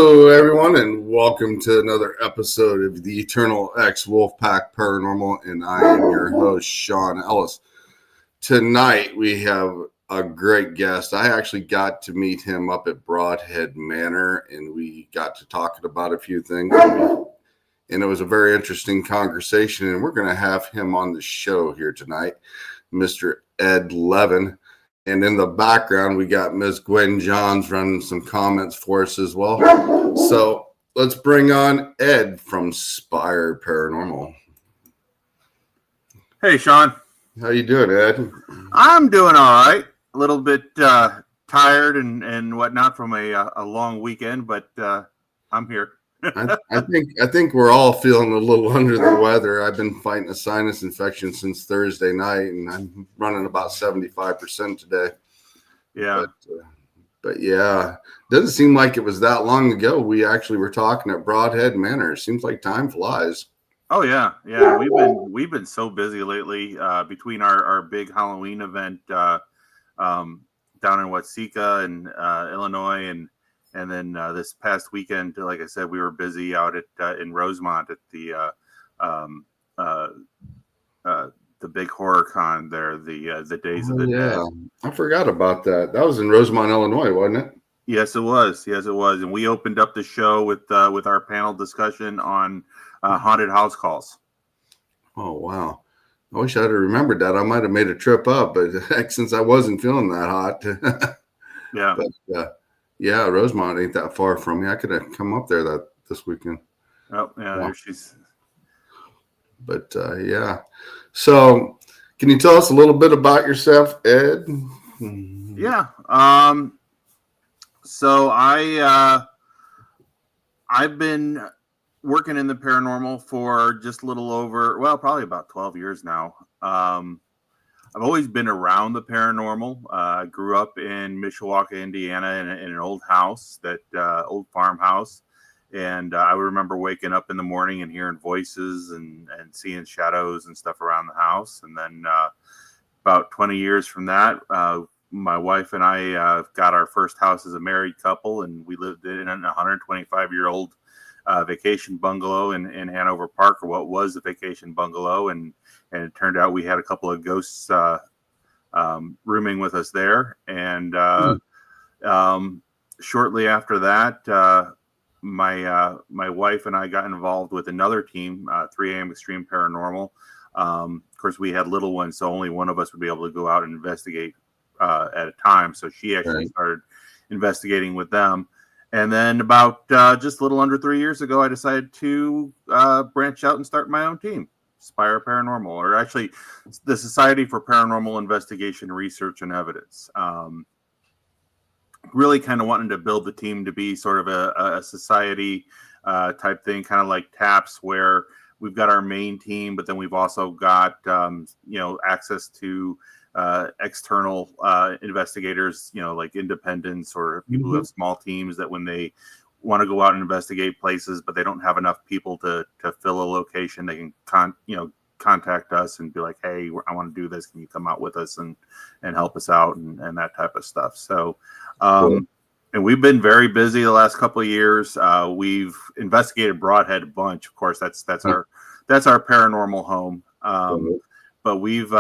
Hello, everyone, and welcome to another episode of the Eternal X Wolfpack Paranormal, and I am your host, Sean Ellis. Tonight, we have a great guest. I actually got to meet him up at Broadhead Manor, and we got to talking about a few things, and it was a very interesting conversation, and we're going to have him on the show here tonight, Mr. Ed Levin. And in the background, we got Miss Gwen Johns running some comments for us as well. So let's bring on Ed from Spire Paranormal. Hey, Sean. How you doing, Ed? I'm doing all right. A little bit tired and whatnot from a long weekend, but I'm here. I think we're all feeling a little under the weather. I've been fighting a sinus infection since Thursday night, and I'm running about 75% today. Yeah. But yeah, doesn't seem like it was that long ago. We actually were talking at Broadhead Manor. It seems like time flies. Oh yeah. We've been so busy lately between our big Halloween event down in Watsika and Illinois and then this past weekend, like I said, we were busy out at in Rosemont at the big horror con there, the Days of the Dead. I forgot about that. That was in Rosemont, Illinois, wasn't it? Yes, it was. And we opened up the show with our panel discussion on haunted house calls. Oh wow! I wish I'd have remembered that. I might have made a trip up, but since I wasn't feeling that hot, yeah. But yeah, Rosemont ain't that far from me. I could have come up there this weekend. Oh yeah, wow. There she's. But yeah, so can you tell us a little bit about yourself, Ed? Yeah. So I've been working in the paranormal for just a little over, probably about 12 years now. I've always been around the paranormal. I grew up in Mishawaka, Indiana, in an old house, old farmhouse. And I remember waking up in the morning and hearing voices and seeing shadows and stuff around the house. And then about 20 years from that, my wife and I got our first house as a married couple, and we lived in a 125-year-old vacation bungalow in Hanover Park, or what was a vacation bungalow. And it turned out we had a couple of ghosts rooming with us there. And shortly after that, my wife and I got involved with another team, 3 a.m. Extreme Paranormal. Of course, we had little ones, so only one of us would be able to go out and investigate at a time. So she actually started investigating with them. And then about just a little under 3 years ago, I decided to branch out and start my own team, Spire Paranormal, or actually the Society for Paranormal Investigation, Research, and Evidence. Really kind of wanting to build the team to be sort of a society type thing, kind of like TAPS, where we've got our main team, but then we've also got access to external investigators, like independents or people who have small teams that when they want to go out and investigate places, but they don't have enough people to fill a location, they can contact us and be like, hey, I want to do this. Can you come out with us and help us out and that type of stuff. So, cool. And we've been very busy the last couple of years. We've investigated Broadhead a bunch. Of course, that's our paranormal home. But we've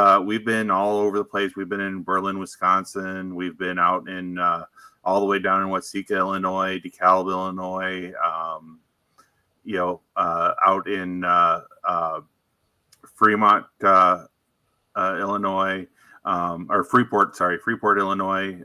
been all over the place. We've been in Berlin, Wisconsin. We've been out in all the way down in Watsika, Illinois, DeKalb, Illinois. Out in Fremont, Illinois, or Freeport, Illinois.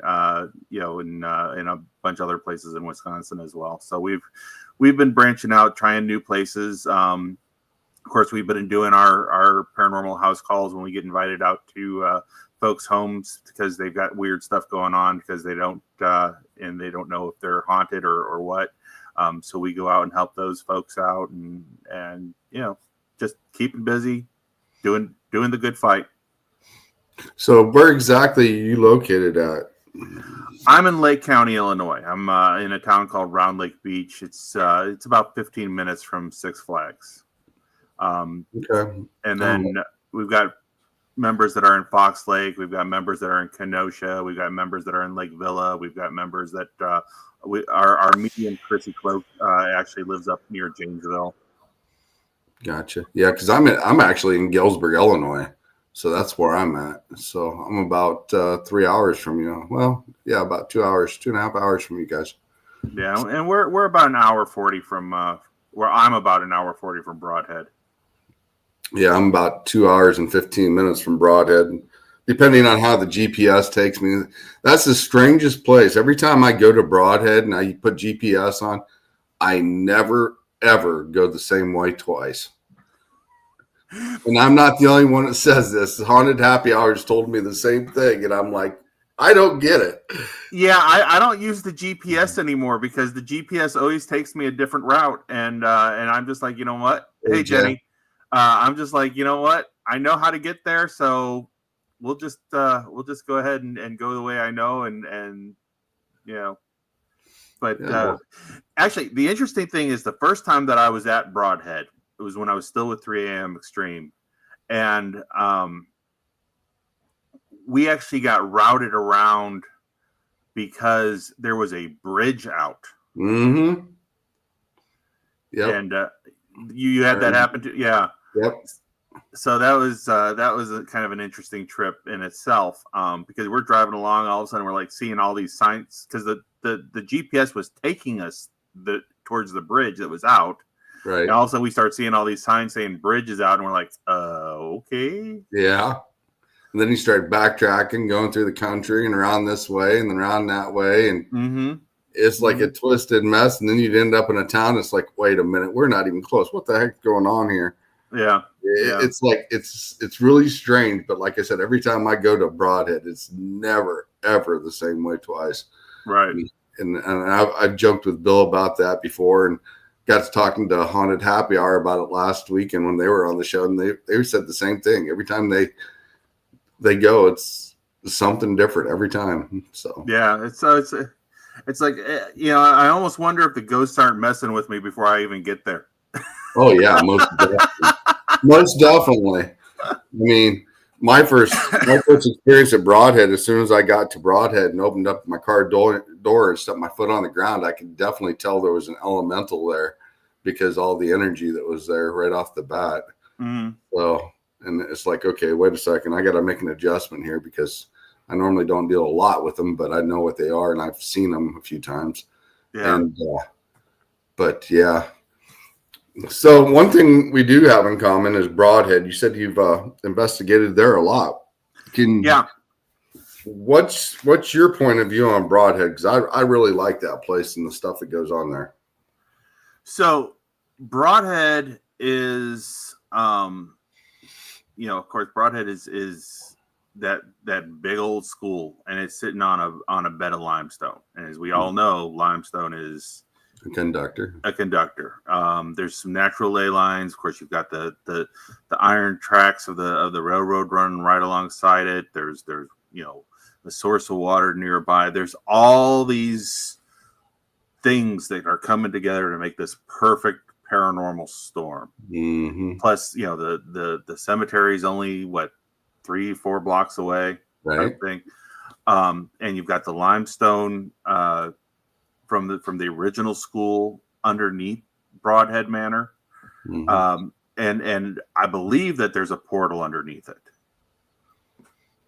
In a bunch of other places in Wisconsin as well. So we've been branching out, trying new places. Of course, we've been doing our paranormal house calls when we get invited out to folks' homes because they've got weird stuff going on because they don't know if they're haunted or what. So we go out and help those folks out and just keeping busy, doing the good fight. So where exactly are you located at? I'm in Lake County, Illinois. I'm in a town called Round Lake Beach. It's about 15 minutes from Six Flags. Okay. And then we've got members that are in Fox Lake. We've got members that are in Kenosha. We've got members that are in Lake Villa. We've got members that our medium Chrissy Cloak actually lives up near Janesville. Gotcha. Yeah, because I'm actually in Galesburg, Illinois, so that's where I'm at. So I'm about 3 hours from you. Well, yeah, about 2 hours, 2.5 hours from you guys. Yeah, and we're about an hour 40 from where I'm about an hour 40 from Broadhead. Yeah, I'm about 2 hours and 15 minutes from Broadhead, depending on how the GPS takes me. That's the strangest place. Every time I go to Broadhead and I put GPS on, I never ever go the same way twice. And I'm not the only one that says this. Haunted Happy Hours told me the same thing, and I'm like, I don't get it. Yeah, I don't use the GPS anymore because the GPS always takes me a different route, and I'm just like, you know what? Hey, Jenny, I'm just like, you know what? I know how to get there, so we'll just go ahead and go the way I know, and you know. But actually, the interesting thing is the first time that I was at Broadhead, it was when I was still with 3 a.m. Extreme, and we actually got routed around because there was a bridge out. Mm-hmm. Yeah, and you had that happen to Yep. So that was a kind of an interesting trip in itself, because we're driving along, all of a sudden we're like seeing all these signs because the GPS was taking us towards the bridge that was out. Right. And all of a sudden we start seeing all these signs saying bridge is out, and we're like, okay. Yeah. And then you start backtracking, going through the country and around this way and then around that way. And it's like a twisted mess. And then you'd end up in a town. It's like, wait a minute, we're not even close. What the heck's going on here? Yeah. It's like, it's really strange. But like I said, every time I go to Broadhead, it's never, ever the same way twice. Right. And I've joked with Bill about that before, and got to talking to Haunted Happy Hour about it last week. And when they were on the show, and they said the same thing. Every time they go, it's something different every time. So yeah, it's like, you know, I almost wonder if the ghosts aren't messing with me before I even get there. Oh yeah, most definitely. Most definitely. I mean, my first experience at Broadhead, as soon as I got to Broadhead and opened up my car door and stepped my foot on the ground, I could definitely tell there was an elemental there because all the energy that was there right off the bat. So, and it's like, okay, wait a second, I got to make an adjustment here because I normally don't deal a lot with them, but I know what they are and I've seen them a few times. Yeah. And, but yeah. So one thing we do have in common is Broadhead. You said you've investigated there a lot. What's your point of view on Broadhead? Because I really like that place and the stuff that goes on there. So Broadhead is, you know, of course, Broadhead is that big old school, and it's sitting on a bed of limestone. And as we all know, limestone is a conductor. There's some natural ley lines. Of course, you've got the iron tracks of the railroad running right alongside it. There's you know, the source of water nearby. There's all these things that are coming together to make this perfect paranormal storm. Plus, you know, the cemetery is only 3-4 blocks away, right? Thing. And you've got the limestone from the original school underneath Broadhead Manor. And I believe that there's a portal underneath it.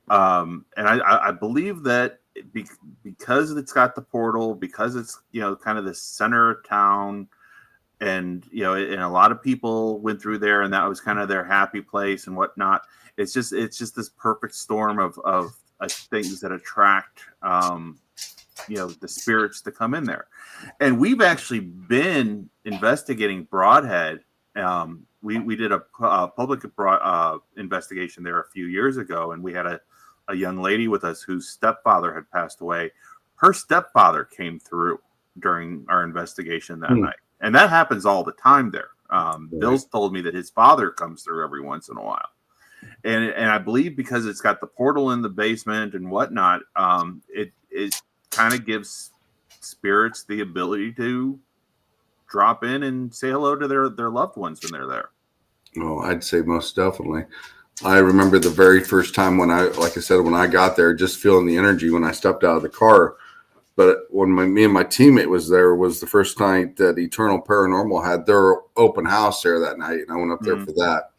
And I believe that because it's got the portal, because it's, you know, kind of the center of town, and, you know, and a lot of people went through there, and that was kind of their happy place and whatnot. It's just this perfect storm of things that attract, you know, the spirits to come in there. And we've actually been investigating Broadhead. We did a public investigation there a few years ago, and we had a young lady with us whose stepfather had passed away. Her stepfather came through during our investigation that night. And that happens all the time there. Bill's told me that his father comes through every once in a while. And I believe because it's got the portal in the basement and whatnot, it kind of gives spirits the ability to drop in and say hello to their loved ones when they're there. Oh, I'd say most definitely. I remember the very first time when like I said, when I got there, just feeling the energy when I stepped out of the car. But when me and my teammate was there, was the first night that Eternal Paranormal had their open house there that night, and I went up there for that.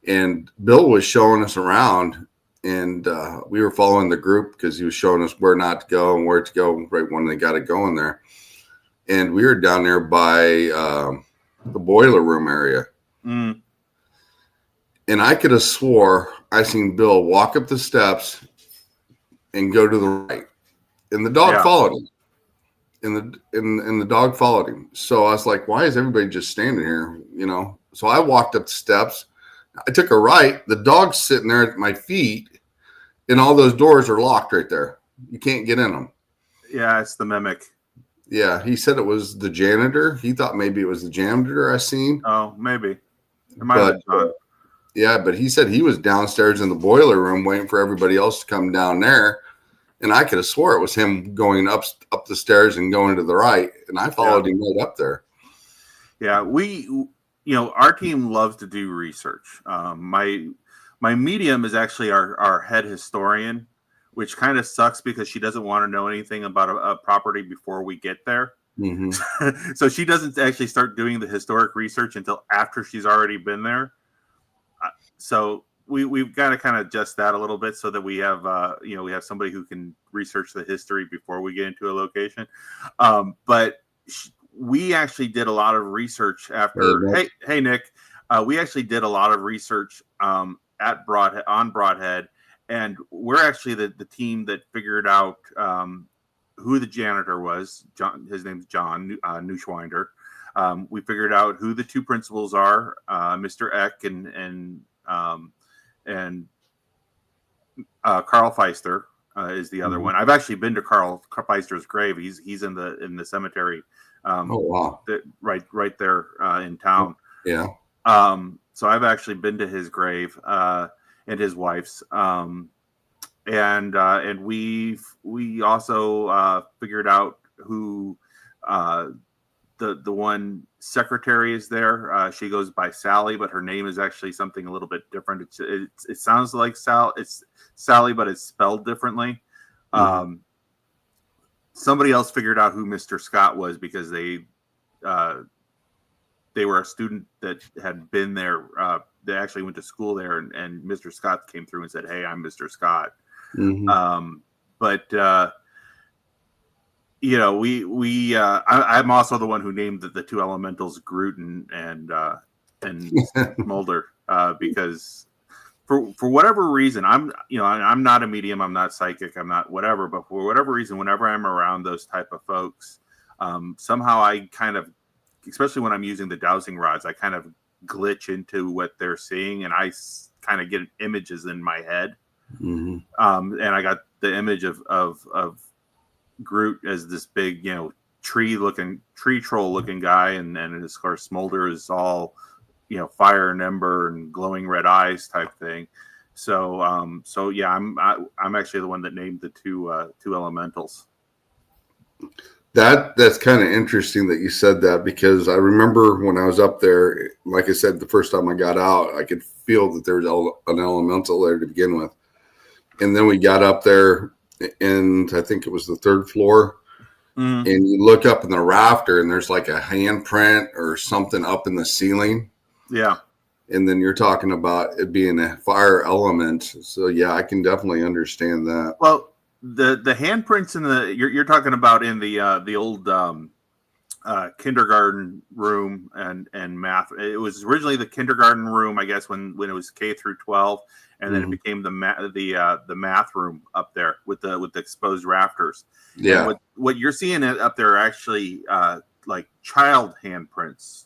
And Bill was showing us around, and we were following the group because he was showing us where not to go and where to go right when they got it going there. And we were down there by the boiler room area. Mm. And I could have swore I seen Bill walk up the steps and go to the right. And the dog followed him. And the dog followed him. So I was like, why is everybody just standing here? You know? So I walked up the steps. I took a right. The dog's sitting there at my feet, and all those doors are locked right there. You can't get in them. Yeah, it's the mimic. Yeah, he said it was the janitor. He thought maybe it was the janitor I seen. Oh, maybe. It might have been. Yeah, but he said he was downstairs in the boiler room waiting for everybody else to come down there. And I could have swore it was him going up the stairs and going to the right. And I followed him right up there. Yeah, our team loves to do research. My medium is actually our head historian, which kind of sucks because she doesn't want to know anything about a property before we get there. Mm-hmm. So she doesn't actually start doing the historic research until after she's already been there. So we've got to kind of adjust that a little bit so that we have we have somebody who can research the history before we get into a location. But we actually did a lot of research after. Hey Nick, we actually did a lot of research on Broadhead, and we're actually the team that figured out who the janitor was. John, his name's John Neuschwinder. We figured out who the two principals are, Mr. Eck and Carl Feister is the other one. I've actually been to Carl Feister's grave. He's in the cemetery. Oh wow! Right there in town. Yeah. So I've actually been to his grave and his wife's. And we also figured out who the one secretary is there. She goes by Sally, but her name is actually something a little bit different. It sounds like it's Sally, but it's spelled differently. Mm-hmm. Somebody else figured out who Mr. Scott was because they were a student that had been there. They actually went to school there, and Mr. Scott came through and said, "Hey, I'm Mr. Scott." Mm-hmm. I'm also the one who named the two elementals Groot and Smolder because for whatever reason I'm not a medium, I'm not psychic, I'm not whatever, but for whatever reason, whenever I'm around those type of folks, somehow I kind of, especially when I'm using the dowsing rods, I kind of glitch into what they're seeing, and I kind of get images in my head. Mm-hmm. And I got the image of Groot as this big, tree troll looking guy, and of course Smolder is all, fire and ember and glowing red eyes type thing. So yeah, I'm actually the one that named the two elementals. That's kind of interesting that you said that, because I remember when I was up there, like I said, the first time I got out, I could feel that there was an elemental there to begin with. And then we got up there, and I think it was the third floor. Mm. And you look up in the rafter, and there's like a handprint or something up in the ceiling. Yeah. And then you're talking about it being a fire element. So yeah, I can definitely understand that. Well, the handprints in you're talking about in the old kindergarten room and math. It was originally the kindergarten room, I guess, when it was K through 12, and then it became the math room up there with the exposed rafters. Yeah. And what you're seeing up there are actually like child handprints.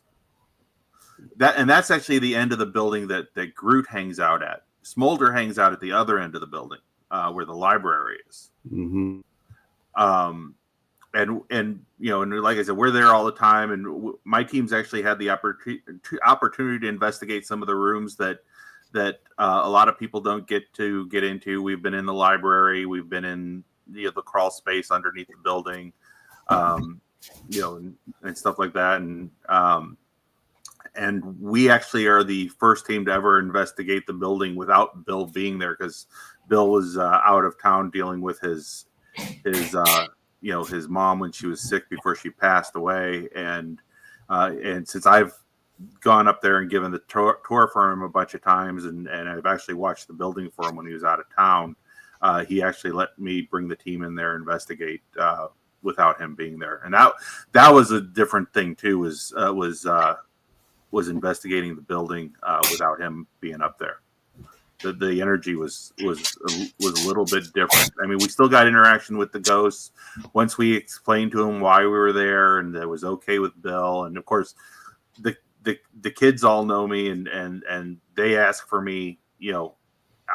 That's actually the end of the building that Groot hangs out at. Smolder hangs out at the other end of the building where the library is. Mm-hmm. And like I said, we're there all the time, and my team's actually had the opportunity to investigate some of the rooms that a lot of people don't get into. We've been in the library, we've been in the crawl space underneath the building, and stuff like that. And And we actually are the first team to ever investigate the building without Bill being there, because Bill was out of town dealing with his his mom when she was sick before she passed away. And since I've gone up there and given the tour for him a bunch of times, and I've actually watched the building for him when he was out of town, he actually let me bring the team in there and investigate without him being there. And that was a different thing too, was investigating the building without him being up there. The energy was a little bit different. I mean, we still got interaction with the ghosts once we explained to him why we were there, and it was okay with Bill. And of course, the kids all know me, and they ask for me. You know,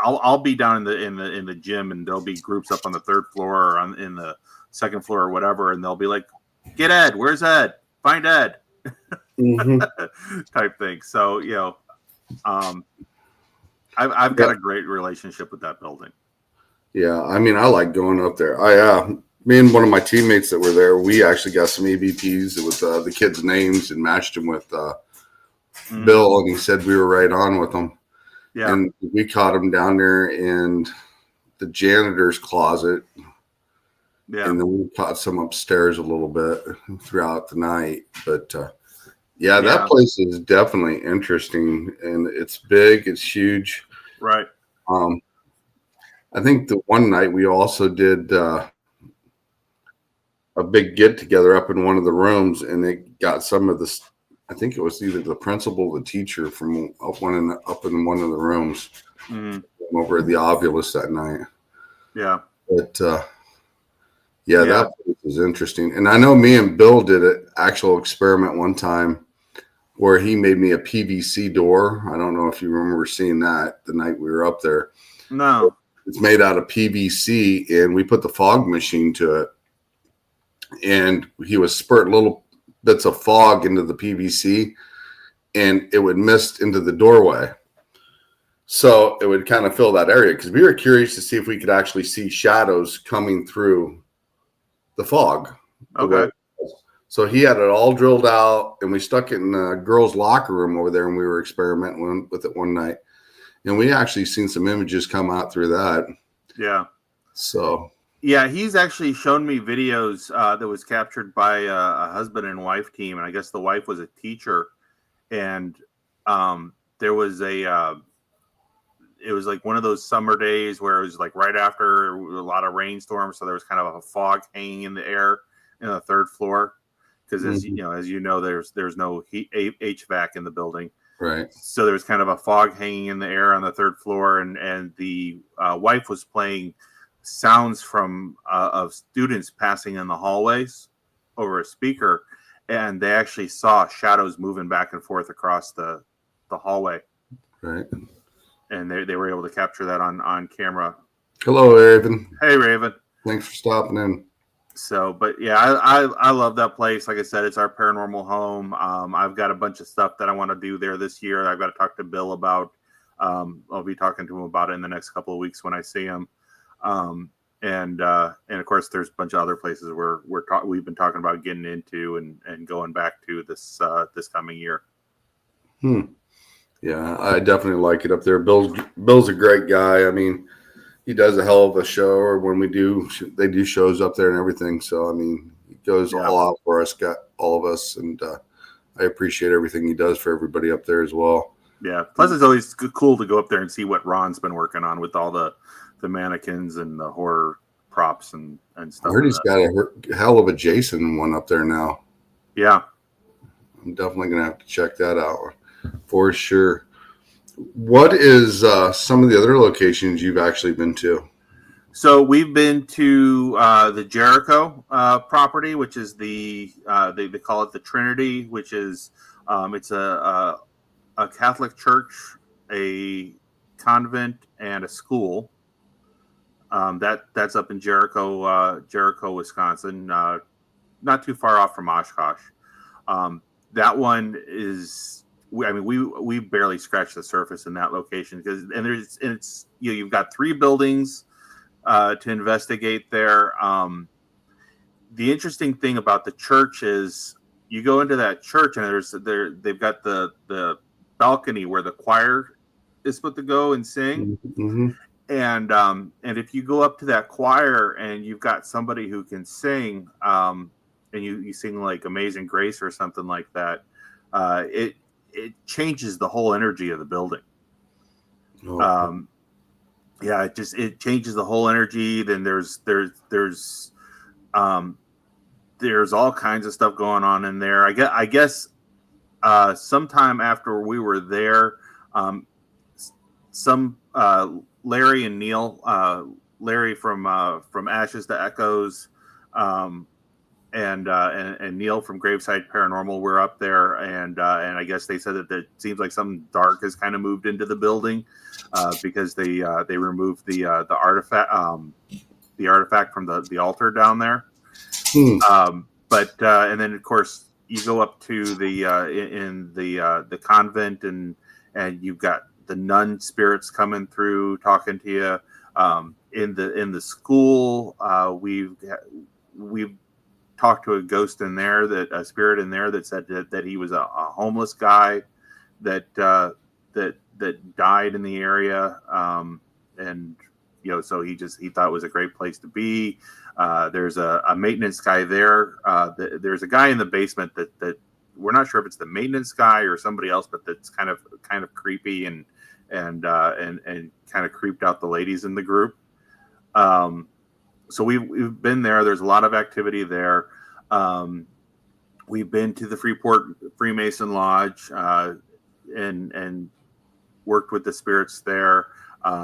I'll be down in the gym, and there'll be groups up on the third floor or in the second floor or whatever, and they'll be like, "Get Ed, where's Ed? Find Ed." Type thing. So, you know, I've got a great relationship with that building. Yeah, I mean, I like going up there. Me and one of my teammates that were there, we actually got some EVPs with the kids' names and matched them with Bill, and he said we were right on with them. Yeah, and we caught him down there in the janitor's closet. Yeah, and then we caught some upstairs a little bit throughout the night. But yeah, that place is definitely interesting, and it's big, it's huge. Right. I think the one night we also did a big get together up in one of the rooms, and it got some of this. I think it was either the principal or the teacher from up in one of the rooms over at the Ovulus that night. Yeah. But that place is interesting. And I know me and Bill did an actual experiment one time where he made me a PVC door. I don't know if you remember seeing that the night we were up there. No. It's made out of PVC, and we put the fog machine to it. And he was spurting little bits of fog into the PVC, and it would mist into the doorway. So it would kind of fill that area, because we were curious to see if we could actually see shadows coming through the fog. Okay. So he had it all drilled out, and we stuck it in a girls' locker room over there, and we were experimenting with it one night. And we actually seen some images come out through that. Yeah. So. Yeah, he's actually shown me videos that was captured by a husband and wife team. And I guess the wife was a teacher. And there was it was like one of those summer days where it was like right after a lot of rainstorms. So there was kind of a fog hanging in the air in the third floor. Because as you know, there's no HVAC in the building. Right. So there was kind of a fog hanging in the air on the third floor, and the wife was playing sounds from of students passing in the hallways over a speaker, and they actually saw shadows moving back and forth across the hallway. Right. And they were able to capture that on camera. Hello, Raven. Hey, Raven. Thanks for stopping in. So, but yeah, I love that place. Like I said, it's our paranormal home. I've got a bunch of stuff that I want to do there this year. I've got to talk to Bill about. I'll be talking to him about it in the next couple of weeks when I see him. And of course, there's a bunch of other places where we've been talking about getting into and going back to this coming year. Yeah, I definitely like it up there. Bill's a great guy. I mean, he does a hell of a show, or when they do shows up there and everything. So, I mean, he goes all out for us, got all of us, and I appreciate everything he does for everybody up there as well. Yeah. Plus, it's always cool to go up there and see what Ron's been working on with all the mannequins and the horror props and stuff. I heard he's got a hell of a Jason one up there now. Yeah. I'm definitely going to have to check that out for sure. What is some of the other locations you've actually been to? So we've been to the Jericho property, which is they call it the Trinity, which is it's a Catholic church, a convent, and a school. That's up in Jericho, Wisconsin, not too far off from Oshkosh. That one is. I mean, we barely scratched the surface in that location you've got 3 buildings to investigate there. The interesting thing about the church is you go into that church and they've got the balcony where the choir is supposed to go and sing. Mm-hmm. And if you go up to that choir and you've got somebody who can sing, and you sing like Amazing Grace or something like that, it changes the whole energy of the building. Oh. Yeah, it changes the whole energy. Then there's all kinds of stuff going on in there. I guess sometime after we were there, some Larry and Neil, Larry from Ashes to Echoes, and Neil from Graveside Paranormal were up there, and I guess they said that it seems like something dark has kind of moved into the building because they removed the artifact from the altar down there. But and then of course you go up to the convent, and you've got the nun spirits coming through talking to you. In the school, we've talked to a ghost in there, a spirit in there that said that he was a homeless guy that died in the area, and so he thought it was a great place to be. There's a maintenance guy there. There's a guy in the basement that we're not sure if it's the maintenance guy or somebody else, but that's kind of creepy and kind of creeped out the ladies in the group. So we've been there. There's a lot of activity there. We've been to the Freeport Freemason Lodge and worked with the spirits there.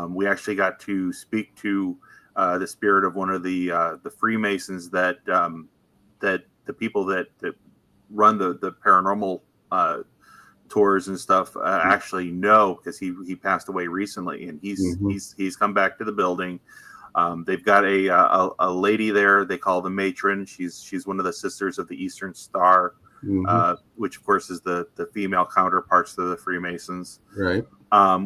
We actually got to speak to the spirit of one of the Freemasons that the people that run the paranormal tours and stuff actually know, because he passed away recently, and he's come back to the building. They've got a lady there they call the matron. She's one of the sisters of the Eastern Star, which of course is the female counterparts to the Freemasons. Right.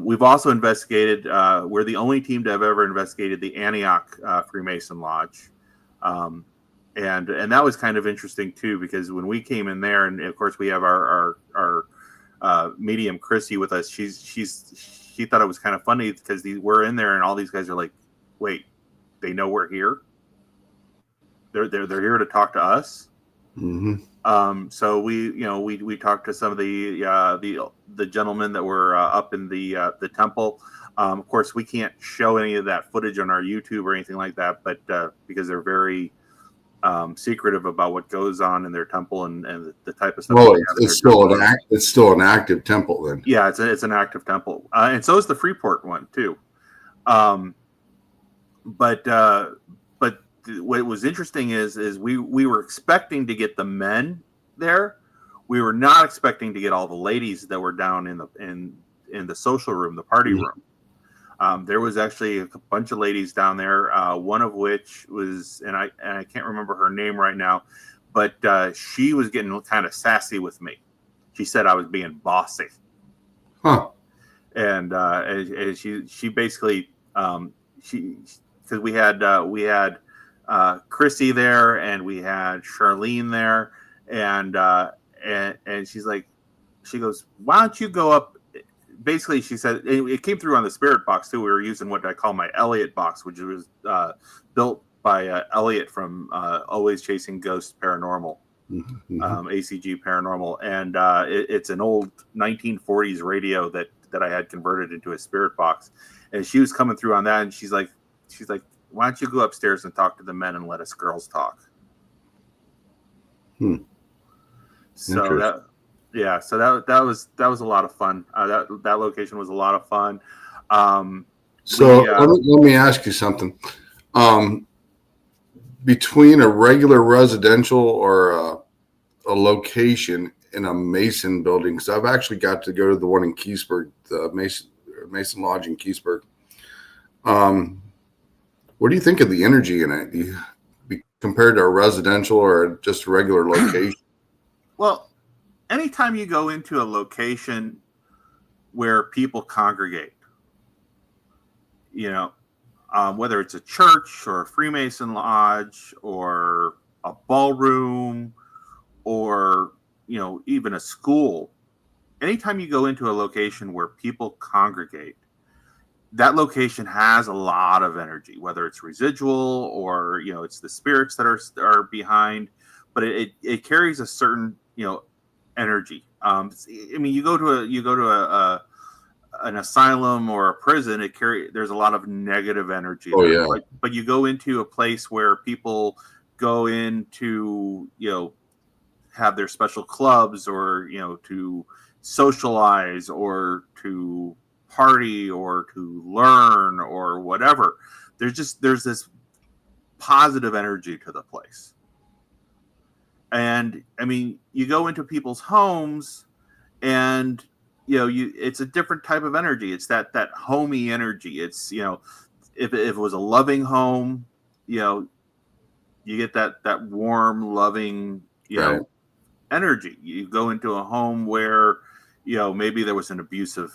We've also investigated. We're the only team to have ever investigated the Antioch Freemason Lodge, and that was kind of interesting too, because when we came in there, and of course we have our medium Chrissy with us. She thought it was kind of funny because we're in there and all these guys are like, "Wait, they know we're here? They're here to talk to us." So we talked to some of the gentlemen that were up in the temple. Of course, we can't show any of that footage on our YouTube or anything like that, but because they're very secretive about what goes on in their temple and the type of stuff. Well, it's still an active temple then. Yeah, it's an active temple, and so is the Freeport one too. But what was interesting is we were expecting to get the men there. We were not expecting to get all the ladies that were down in the social room, the party room. There was actually a bunch of ladies down there. One of which was, and I can't remember her name right now, but she was getting kind of sassy with me. She said I was being bossy. Huh. And she basically because we had Chrissy there and we had Charlene there, and she's like, she goes, "Why don't you go up?" Basically, she said it came through on the spirit box too. We were using what I call my Elliot box, which was built by Elliot from Always Chasing Ghosts Paranormal, ACG Paranormal, and it's an old 1940s radio that I had converted into a spirit box. And she was coming through on that, and she's like, "Why don't you go upstairs and talk to the men and let us girls talk?" So that was a lot of fun. That location was a lot of fun. Let me ask you something. Between a regular residential or a location in a Mason building, because I've actually got to go to the one in Keysburg, the Mason Lodge in Keysburg. What do you think of the energy in it? Compared to a residential or just a regular location? Well, anytime you go into a location where people congregate, whether it's a church or a Freemason lodge or a ballroom or even a school, anytime you go into a location where people congregate, that location has a lot of energy, whether it's residual or it's the spirits that are behind, but it carries a certain energy. I mean, you go to an asylum or a prison, there's a lot of negative energy Oh, there. yeah. But you go into a place where people go in to have their special clubs, or to socialize, or to party, or to learn, or whatever. There's this positive energy to the place. And I mean, you go into people's homes, and it's a different type of energy. It's that homey energy. It's if it was a loving home, you get that warm, loving Right. energy. You go into a home where maybe there was an abusive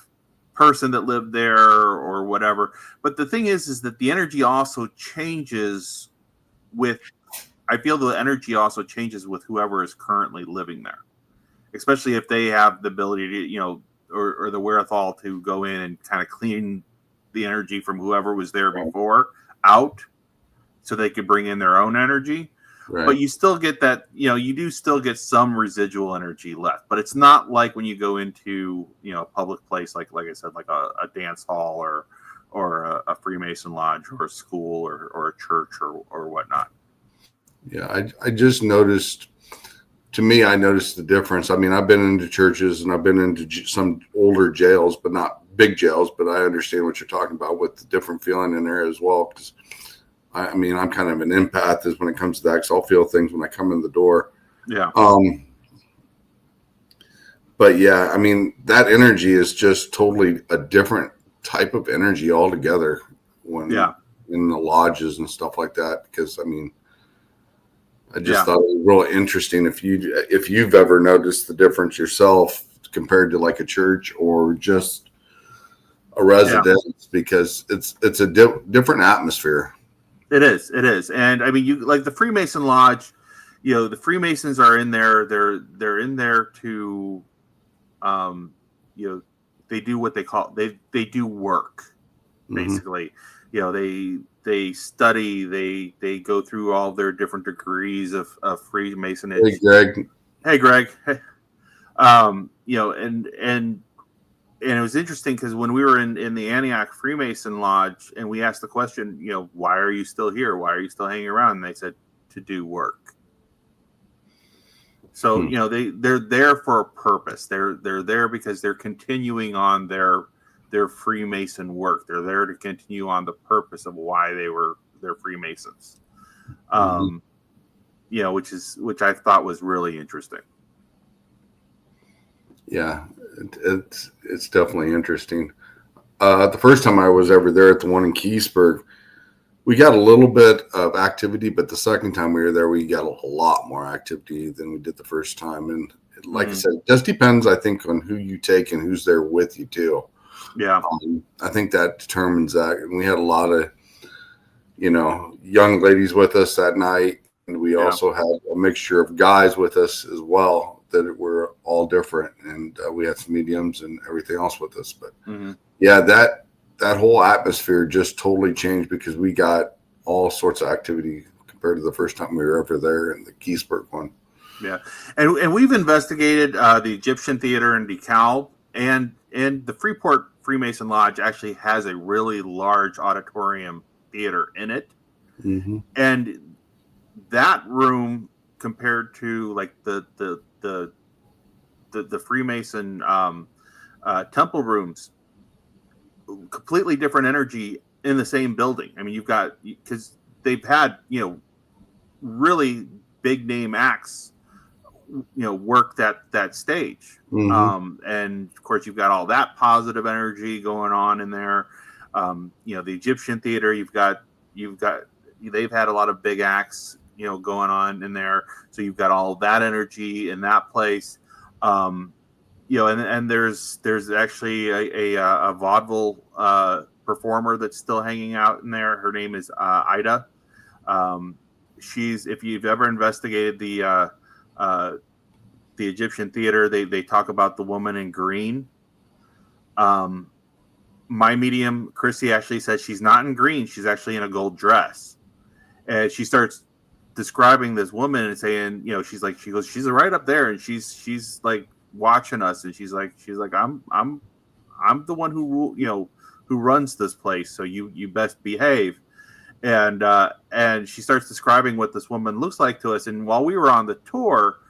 person that lived there or whatever. But the thing is that the energy also changes with. I feel the energy also changes with whoever is currently living there, especially if they have the ability to or the wherewithal to go in and kind of clean the energy from whoever was there before out, so they could bring in their own energy. Right. But you still get that, you do still get some residual energy left. But it's not like when you go into, a public place, like I said, like a dance hall or a Freemason lodge or a school or a church or whatnot. Yeah, I just noticed, to me, I noticed the difference. I mean, I've been into churches and I've been into some older jails, but not big jails, but I understand what you're talking about with the different feeling in there as well. Because I mean, I'm kind of an empath when it comes to that, because I'll feel things when I come in the door. Yeah. But yeah, I mean, that energy is just totally a different type of energy altogether when in the lodges and stuff like that. Because I mean, I just thought it was real interesting if you've ever noticed the difference yourself compared to like a church or just a residence, because it's a different atmosphere. It is. And I mean, you like the Freemason Lodge, the Freemasons are in there. They're in there to, they do what they call, they do work, basically. They study, they go through all their different degrees of Freemasonage. Hey, Greg. And it was interesting because when we were in the Antioch Freemason Lodge and we asked the question, why are you still here? Why are you still hanging around? And they said, to do work. So, they're there for a purpose. They're there because they're continuing on their Freemason work. They're there to continue on the purpose of why they're Freemasons. Which I thought was really interesting. Yeah, it's definitely interesting. The first time I was ever there at the one in Keysburg, we got a little bit of activity, but the second time we were there, we got a lot more activity than we did the first time. And like I said, it just depends, I think, on who you take and who's there with you too. Yeah. I think that determines that. And we had a lot of, young ladies with us that night. And we also had a mixture of guys with us as well that were all different. And we had some mediums and everything else with us. But that whole atmosphere just totally changed because we got all sorts of activity compared to the first time we were ever there in the Keysburg one. Yeah. And we've investigated the Egyptian Theater in DeKalb, and the Freeport Freemason Lodge actually has a really large auditorium theater in it. Mm-hmm. And that room compared to like the Freemason temple rooms, completely different energy in the same building. I mean, you've got, because they've had, really big name acts, work that stage. Mm-hmm. And of course you've got all that positive energy going on in there. The Egyptian Theater, they've had a lot of big acts, going on in there. So you've got all that energy in that place. And there's actually a vaudeville performer that's still hanging out in there. Her name is Ida. If you've ever investigated the the Egyptian theater, they talk about the woman in green. My medium, Chrissy, actually says she's not in green. She's actually in a gold dress. And she starts describing this woman and saying, she goes, she's right up there, and she's like watching us, and she's like, I'm the one who runs this place, so you best behave. And she starts describing what this woman looks like to us. And while we were on the tour,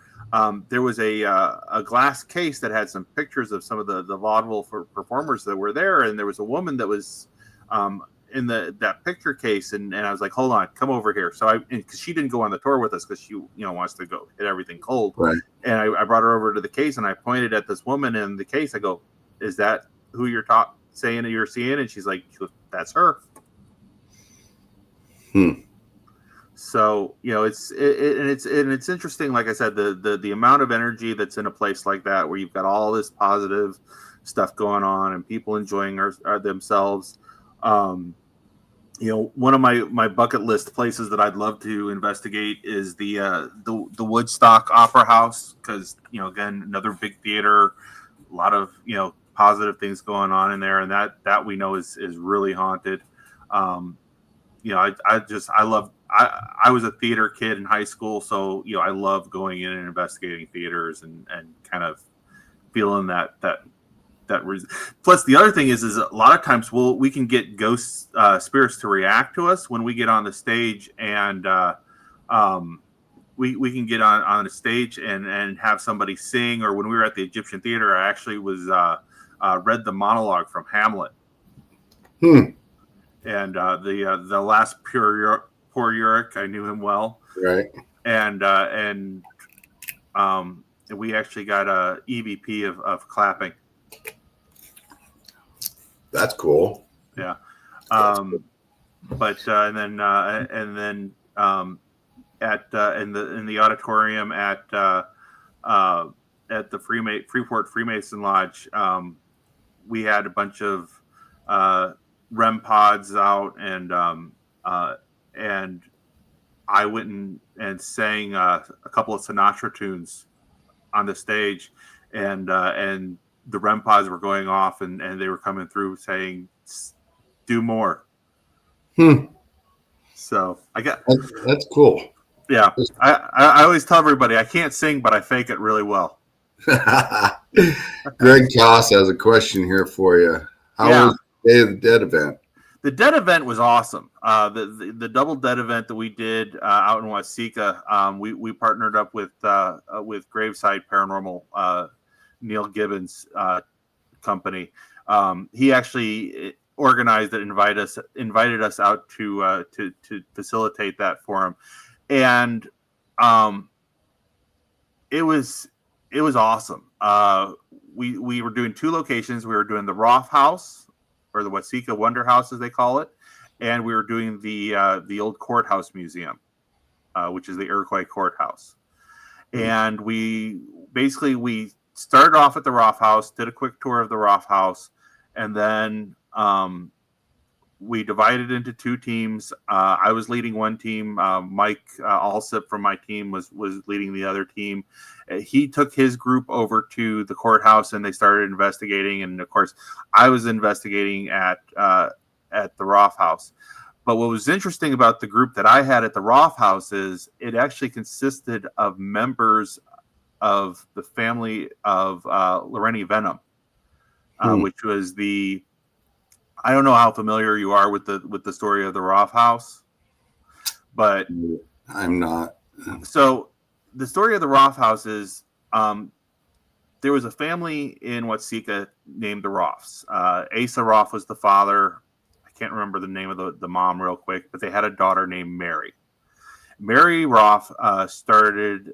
there was a glass case that had some pictures of some of the vaudeville performers that were there, and there was a woman that was in that picture case, and I was like, hold on, come over here. So because she didn't go on the tour with us because she wants to go hit everything cold, Right. And I brought her over to the case, and I pointed at this woman in the case. I go, is that who you're saying that you're seeing? And she goes, that's her. So it's interesting. Like I said, the amount of energy that's in a place like that, where you've got all this positive stuff going on and people enjoying themselves. One of my bucket list places that I'd love to investigate is the Woodstock Opera House, because again, another big theater, a lot of positive things going on in there, and that we know is really haunted. I was a theater kid in high school, so I love going in and investigating theaters and kind of feeling that reason. Plus, the other thing is a lot of times we can get ghost spirits to react to us when we get on the stage, and we can get on a stage and have somebody sing. Or when we were at the Egyptian theater, I actually was read the monologue from Hamlet. And the last poor Yorick, I knew him well, right? And we actually got a EVP of clapping. That's cool. Yeah. But in the auditorium at the Freeport Freemason Lodge, we had a bunch of REM pods out, and I went and sang a couple of Sinatra tunes on the stage, and the REM pods were going off, and they were coming through saying, "Do more." So that's cool. Yeah, I always tell everybody I can't sing, but I fake it really well. Greg Toss has a question here for you. How was the Day of the Dead event? The Dead event was awesome. The double Dead event that we did out in Waseca, we partnered up with Graveside Paranormal, Neil Gibbons' company. He actually organized it, invited us out to facilitate that for him, and it was awesome. We were doing two locations. We were doing the Roth House, or the Waseca Wonder House, as they call it, and we were doing the old courthouse museum, which is the Iroquois courthouse. And we started off at the Roth House, did a quick tour of the Roth House, and then we divided into two teams. I was leading one team. Mike Alsip from my team was leading the other team. He took his group over to the courthouse, and they started investigating. And of course, I was investigating at the Roth House. But what was interesting about the group that I had at the Roth House is it actually consisted of members of the family of Loreni Venom, which was I don't know how familiar you are with the story of the Roth House, but I'm not. So the story of the Roth House is there was a family in Waseca named the Roths. Asa Roth was the father. I can't remember the name of the mom real quick, but they had a daughter named Mary. Mary Roth started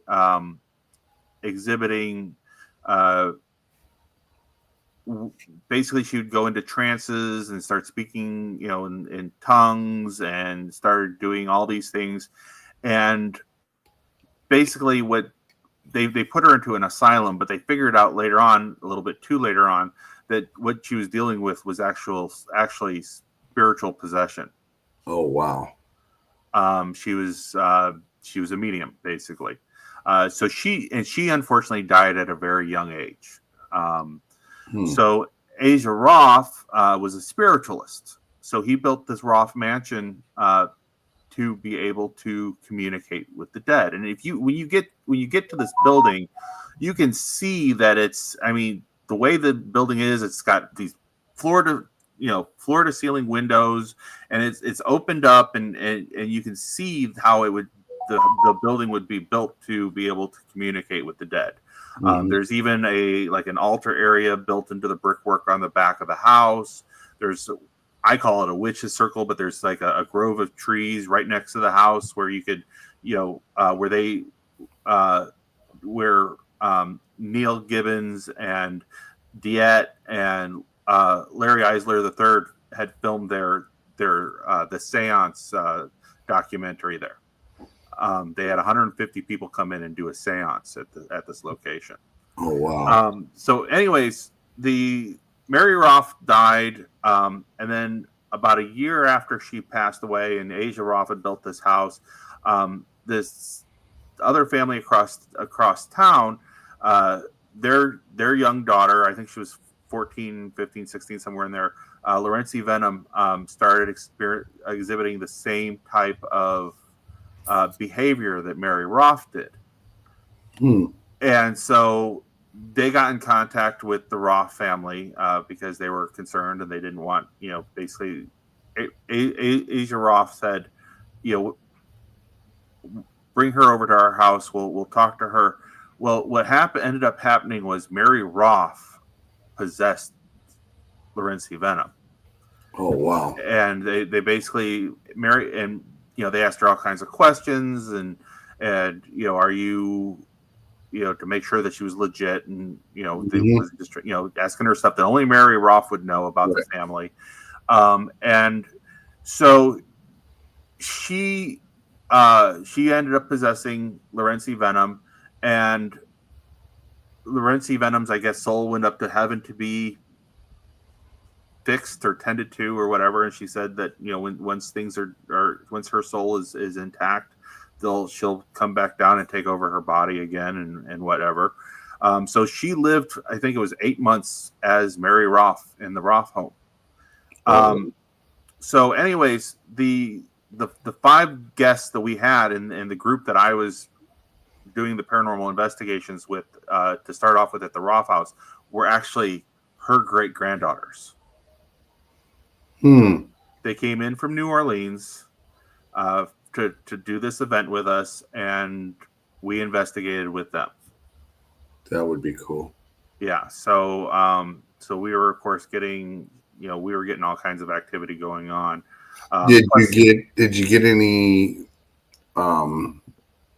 exhibiting. Basically, she would go into trances and start speaking, in tongues, and started doing all these things. And basically, what they put her into an asylum, but they figured out later on, a little bit too later on, that what she was dealing with was actually spiritual possession. Oh wow! She was a medium, basically. So she unfortunately died at a very young age. So Asia Roth was a spiritualist. So he built this Roth mansion to be able to communicate with the dead. And when you get to this building, you can see that the way the building is, it's got these floor to ceiling windows, and it's opened up, and you can see how the building would be built to be able to communicate with the dead. There's even an altar area built into the brickwork on the back of the house. I call it a witch's circle, but there's like a grove of trees right next to the house where you could, where Neil Gibbons and Diet and Larry Eisler III had filmed the seance documentary there. They had 150 people come in and do a seance at this location. Oh, wow. So anyways, the Mary Roth died, and then about a year after she passed away and Asia Roth had built this house, this other family across town, their young daughter, I think she was 14, 15, 16, somewhere in there, Laurency Venom, started exhibiting the same type of behavior that Mary Roth did. And so they got in contact with the Roth family because they were concerned and they didn't want, basically Asia Roth said, bring her over to our house. We'll talk to her. Well, what ended up happening was Mary Roth possessed Laurency Venom. Oh, wow. And they basically they asked her all kinds of questions and are you, to make sure that she was legit, and they was just asking her stuff that only Mary Roth would know about the family, and so she ended up possessing Laurency Venom, and Laurency Venom's, I guess, soul went up to heaven to be fixed or tended to or whatever, and she said that once things once her soul is intact, she'll come back down and take over her body again and whatever. So she lived, I think it was 8 months as Mary Roth in the Roth home. So anyways, the 5 guests that we had in the group that I was doing the paranormal investigations with to start off with at the Roth house were actually her great granddaughters. They came in from New Orleans to do this event with us, and we investigated with them. That would be cool. Yeah. So we were, of course, getting all kinds of activity going on. Did you get any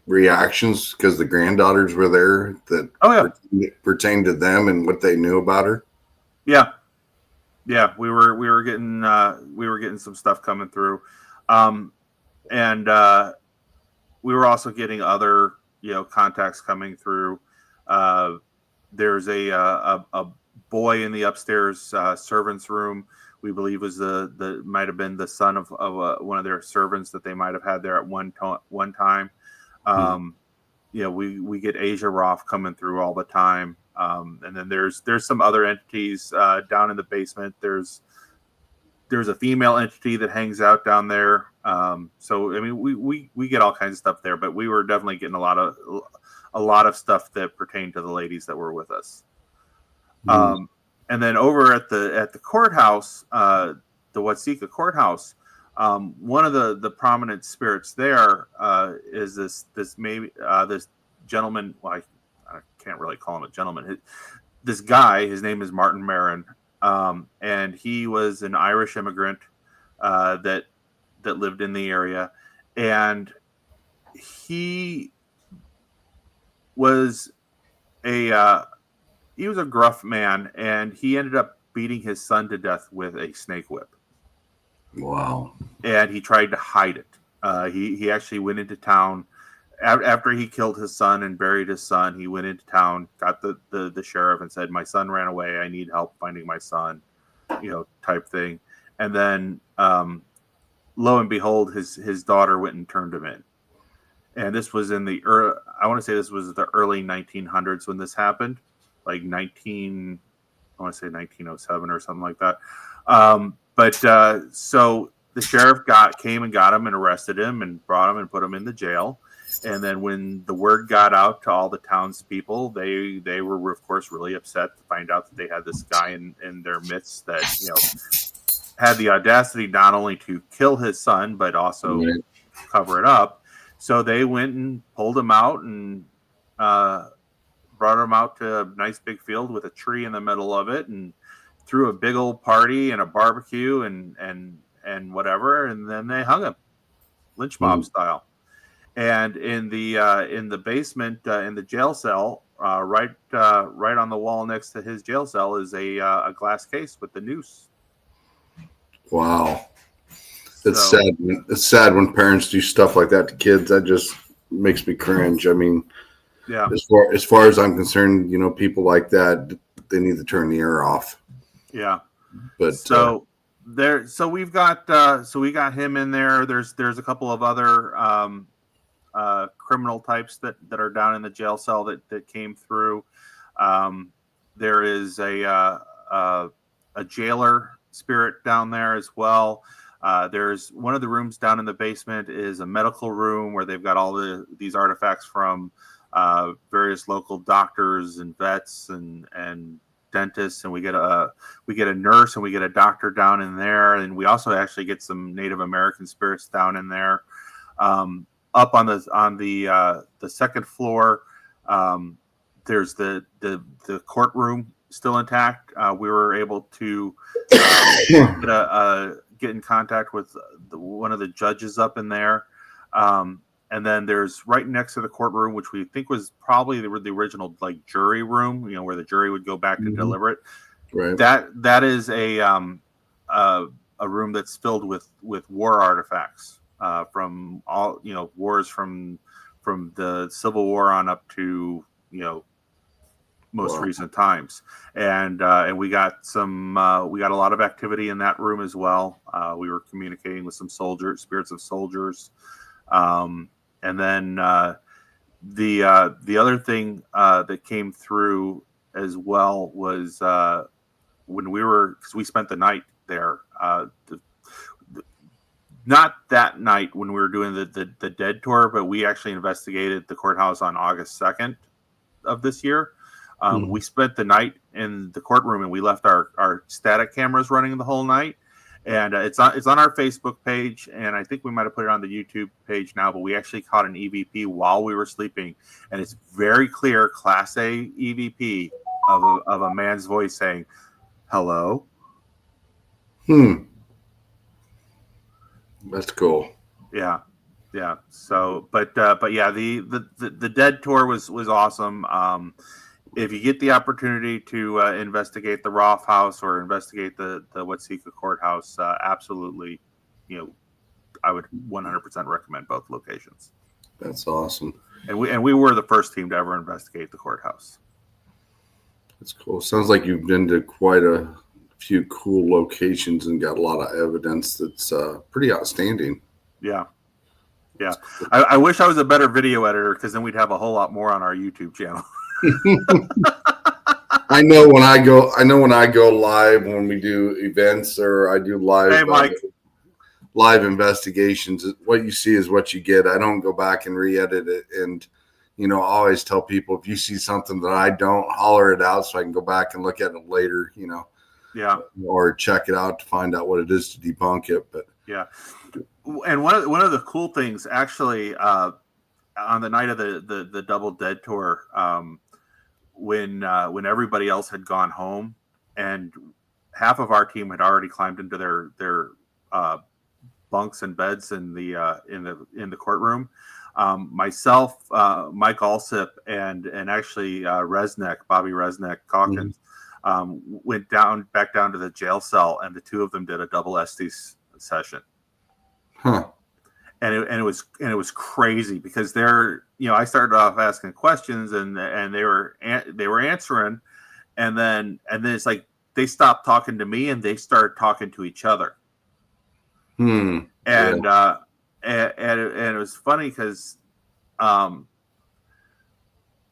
reactions because the granddaughters were there that pertained to them and what they knew about her? Yeah. We were getting some stuff coming through. And we were also getting other, contacts coming through. There's a boy in the upstairs servants' room. We believe was might have been the son of one of their servants that they might have had there at one time. We get Asia Roth coming through all the time. And then there's some other entities down in the basement. There's a female entity that hangs out down there. So I mean, we get all kinds of stuff there, but we were definitely getting a lot of stuff that pertained to the ladies that were with us. And then over at the courthouse, the Watseka courthouse, one of the prominent spirits there is this gentleman. Well, I can't really call him a gentleman. This guy, his name is Martin Marin. And he was an Irish immigrant that lived in the area, and he was a gruff man, and he ended up beating his son to death with a snake whip. Wow! And he tried to hide it. He actually went into town after he killed his son and buried his son. He went into town, got the sheriff, and said, "My son ran away. I need help finding my son," type thing. And then, lo and behold, his daughter went and turned him in. And this was in I want to say this was the early 1900s when this happened, like I want to say 1907 or something like that. So the sheriff came and got him and arrested him and brought him and put him in the jail. And then when the word got out to all the townspeople, they were of course really upset to find out that they had this guy in their midst that had the audacity not only to kill his son but also cover it up. So they went and pulled him out and brought him out to a nice big field with a tree in the middle of it and threw a big old party and a barbecue and whatever, and then they hung him lynch mob style. And in the basement in the jail cell, right on the wall next to his jail cell is a glass case with the noose. Wow. It's sad. It's sad when parents do stuff like that to kids. That just makes me cringe. I mean, yeah. As far as I'm concerned, people like that, they need to turn the air off. Yeah. But so we got him in there. There's a couple of other criminal types that are down in the jail cell that came through. There is a jailer spirit down there as well. There's one of the rooms down in the basement is a medical room where they've got all these artifacts from various local doctors and vets and dentists, and we get a nurse and we get a doctor down in there, and we also actually get some Native American spirits down in there. Up on the second floor, there's the courtroom still intact. We were able to get in contact with one of the judges up in there. And then there's right next to the courtroom, which we think was probably the original jury room, where the jury would go back to deliberate. Right. That is a room that's filled with war artifacts from all wars from the Civil War on up to most recent times, and we got a lot of activity in that room as well. We were communicating with some spirits of soldiers. And then the other thing that came through as well was because we spent the night there. Not that night when we were doing the dead tour, but we actually investigated the courthouse on August 2nd of this year. We spent the night in the courtroom and we left our static cameras running the whole night. And it's on our Facebook page, and I think we might have put it on the YouTube page now. But we actually caught an EVP while we were sleeping, and it's very clear, Class A EVP of a man's voice saying, "Hello." That's cool. Yeah. So, but yeah, the dead tour was awesome. If you get the opportunity to investigate the Roth House or investigate the Watseka Courthouse, absolutely, I would 100% recommend both locations. That's awesome. And we were the first team to ever investigate the courthouse. That's cool. Sounds like you've been to quite a few cool locations and got a lot of evidence that's pretty outstanding. Yeah. I wish I was a better video editor, because then we'd have a whole lot more on our YouTube channel. I know when I go live when we do events or I do live investigations, what you see is what you get. I don't go back and re-edit it, and I always tell people, if you see something that I don't, holler it out so I can go back and look at it later, or check it out to find out what it is to debunk it. But yeah, and one of the cool things actually on the night of the double dead tour, when everybody else had gone home and half of our team had already climbed into their bunks and beds in the courtroom, myself, Mike Alsip, and actually Bobby Resnick Calkins, went back down to the jail cell, and the two of them did a double Estes session. And it was crazy, because I started off asking questions and they were answering, and then it's like they stopped talking to me and they started talking to each other. And it was funny because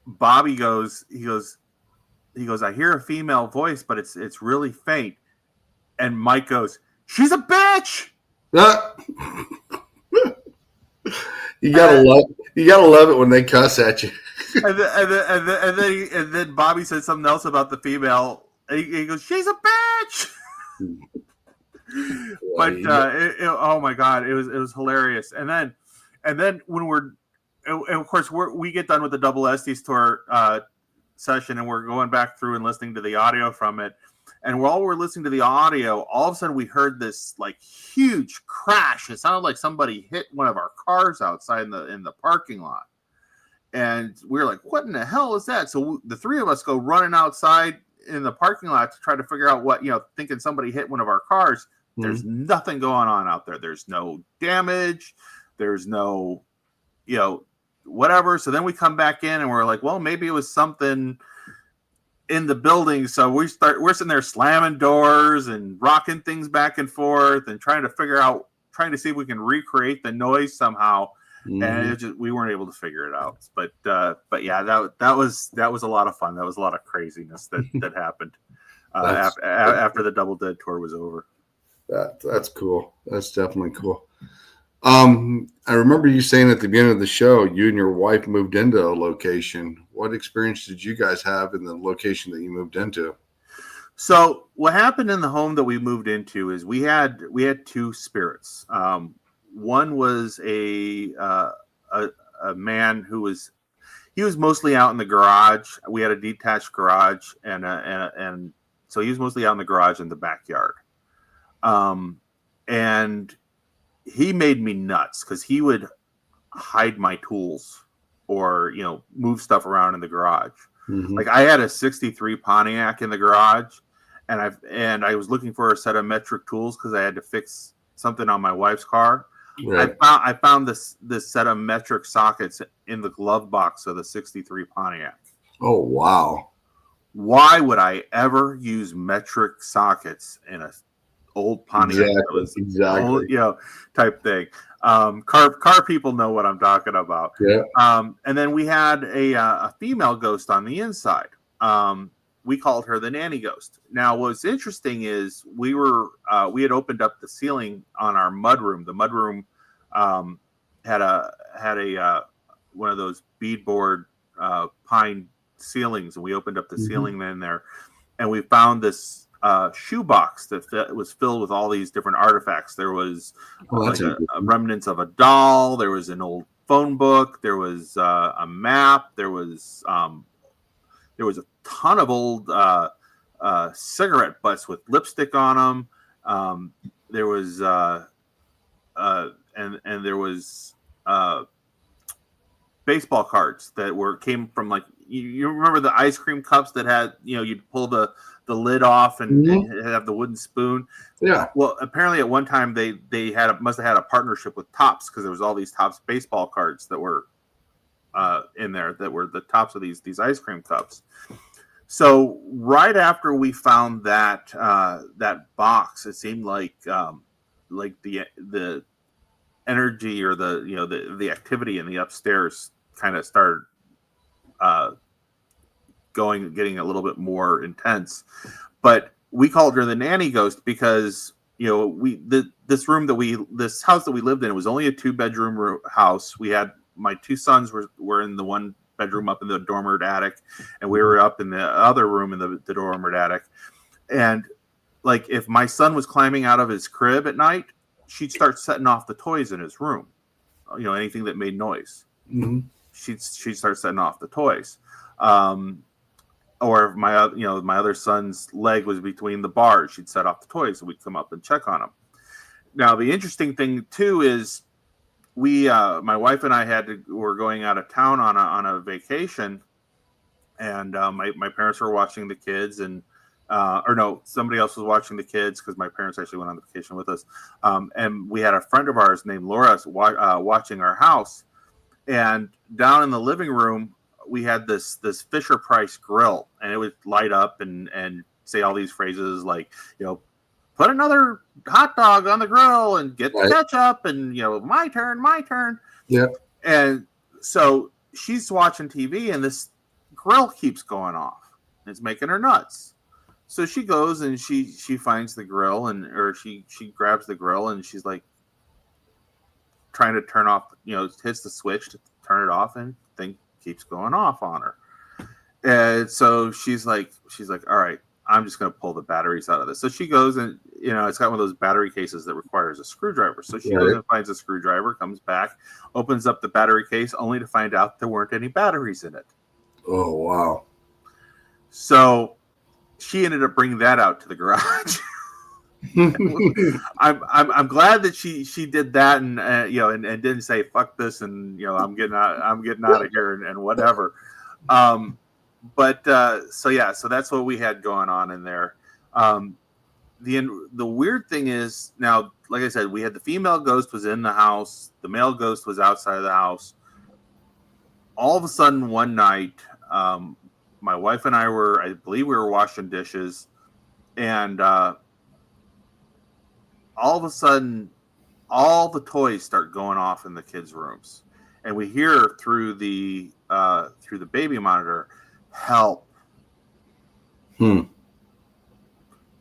Bobby goes, he goes, I hear a female voice, but it's really faint. And Mike goes, she's a bitch. Ah. You gotta love it when they cuss at you. and then Bobby said something else about the female. He goes, she's a bitch. But oh my god, it was hilarious. And then when and of course we get done with the Double Estes tour session, and we're going back through and listening to the audio from it. And while we're listening to the audio, all of a sudden we heard this like huge crash. It sounded like somebody hit one of our cars outside in the parking lot. And we were like, what in the hell is that? So the three of us go running outside in the parking lot to try to figure out what, thinking somebody hit one of our cars. Mm-hmm. There's nothing going on out there. There's no damage. There's no, whatever. So then we come back in and we're like, well, maybe it was something in the building. So we're sitting there slamming doors and rocking things back and forth and trying to see if we can recreate the noise somehow. Mm-hmm. And we weren't able to figure it out. But yeah, that was a lot of fun. That was a lot of craziness that happened after the Double Dead tour was over. That's cool. That's definitely cool. I remember you saying at the beginning of the show, you and your wife moved into a location. What experience did you guys have in the location that you moved into? So what happened in the home that we moved into is we had two spirits. One was a man who was mostly out in the garage. We had a detached garage, and so he was mostly out in the garage in the backyard. And he made me nuts because he would hide my tools or, move stuff around in the garage. Mm-hmm. Like I had a 63 Pontiac in the garage, and I was looking for a set of metric tools because I had to fix something on my wife's car. Right. I found this set of metric sockets in the glove box of the 63 Pontiac. Oh, wow. Why would I ever use metric sockets in a old Pontiac? Exactly. Old, type thing. Car people know what I'm talking about. Yeah. And then we had a female ghost on the inside. We called her the nanny ghost. Now, what's interesting is we had opened up the ceiling on our mudroom. The mudroom had a one of those beadboard pine ceilings, and we opened up the mm-hmm. ceiling in there, and we found this shoebox that was filled with all these different artifacts. There was a remnants of a doll. There was an old phone book. There was a map. There was a ton of old cigarette butts with lipstick on them. There was and there was baseball cards that came from, like, you remember the ice cream cups that had, you'd pull the lid off and, mm-hmm. and have the wooden spoon. Yeah. Well, apparently at one time they must have had a partnership with Topps, because there was all these Topps baseball cards that were in there that were the tops of these ice cream cups. So right after we found that box, it seemed like the energy or the activity in the upstairs kind of started getting a little bit more intense. But we called her the nanny ghost because this house that we lived in, it was only a 2-bedroom house. We had, my two sons were in the one bedroom up in the dormered attic, and we were up in the other room in the dormered attic. And like, if my son was climbing out of his crib at night, she'd start setting off the toys in his room, anything that made noise. Mm-hmm. She'd start setting off the toys. Or if my other son's leg was between the bars, she'd set off the toys, and we'd come up and check on him. Now, the interesting thing too is my wife and I were going out of town on a vacation, and my parents were watching the kids, and somebody else was watching the kids, because my parents actually went on vacation with us. And we had a friend of ours named Laura watching our house, and down in the living room we had this Fisher Price grill, and it would light up and say all these phrases like, put another hot dog on the grill and get the ketchup, and my turn. Yeah. And So she's watching TV, and this grill keeps going off. It's making her nuts. So she goes and she finds the grill, or she grabs the grill, and she's like trying to turn off, hits the switch to turn it off, and thing keeps going off on her. And so she's like, all right, I'm just going to pull the batteries out of this. So she goes and, it's got one of those battery cases that requires a screwdriver. So she goes and finds a screwdriver, comes back, opens up the battery case, only to find out there weren't any batteries in it. Oh, wow. So she ended up bringing that out to the garage. I'm glad that she did that, and and didn't say fuck this, and I'm getting out of here and whatever. So that's what we had going on in there. The weird thing is, now, like I said, we had the female ghost was in the house, the male ghost was outside of the house. All of a sudden, one night, my wife and I believe we were washing dishes, and all of a sudden, all the toys start going off in the kids' rooms, and we hear through the baby monitor, "Help!"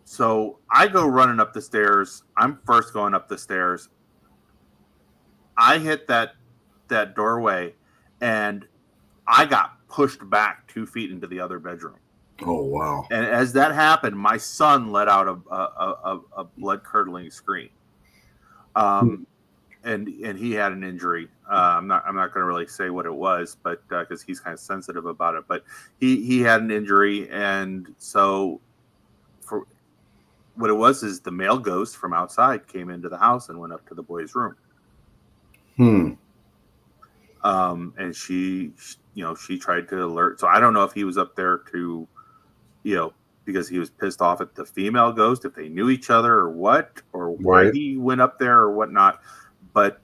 So I go running up the stairs. I'm first going up the stairs. I hit that doorway, and I got pushed back 2 feet into the other bedroom. Oh, wow. And as that happened, my son let out a blood-curdling scream. And he had an injury. I'm not going to really say what it was, but because he's kind of sensitive about it. But he had an injury, and so for what it was is the male ghost from outside came into the house and went up to the boy's room. And she tried to alert. So I don't know if he was up there to, because he was pissed off at the female ghost, if they knew each other or what, or why he went up there or whatnot. But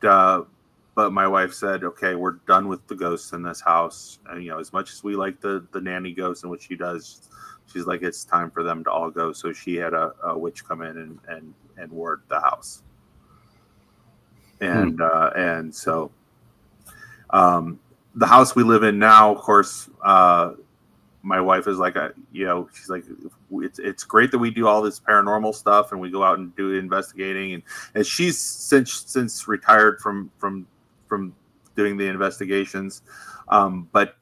my wife said, okay, we're done with the ghosts in this house. And, as much as we like the nanny ghost and what she does, she's like, it's time for them to all go. So she had a witch come in and ward the house. And so the house we live in now, of course, my wife is like, she's like, it's great that we do all this paranormal stuff and we go out and do investigating. And she's since retired from doing the investigations. But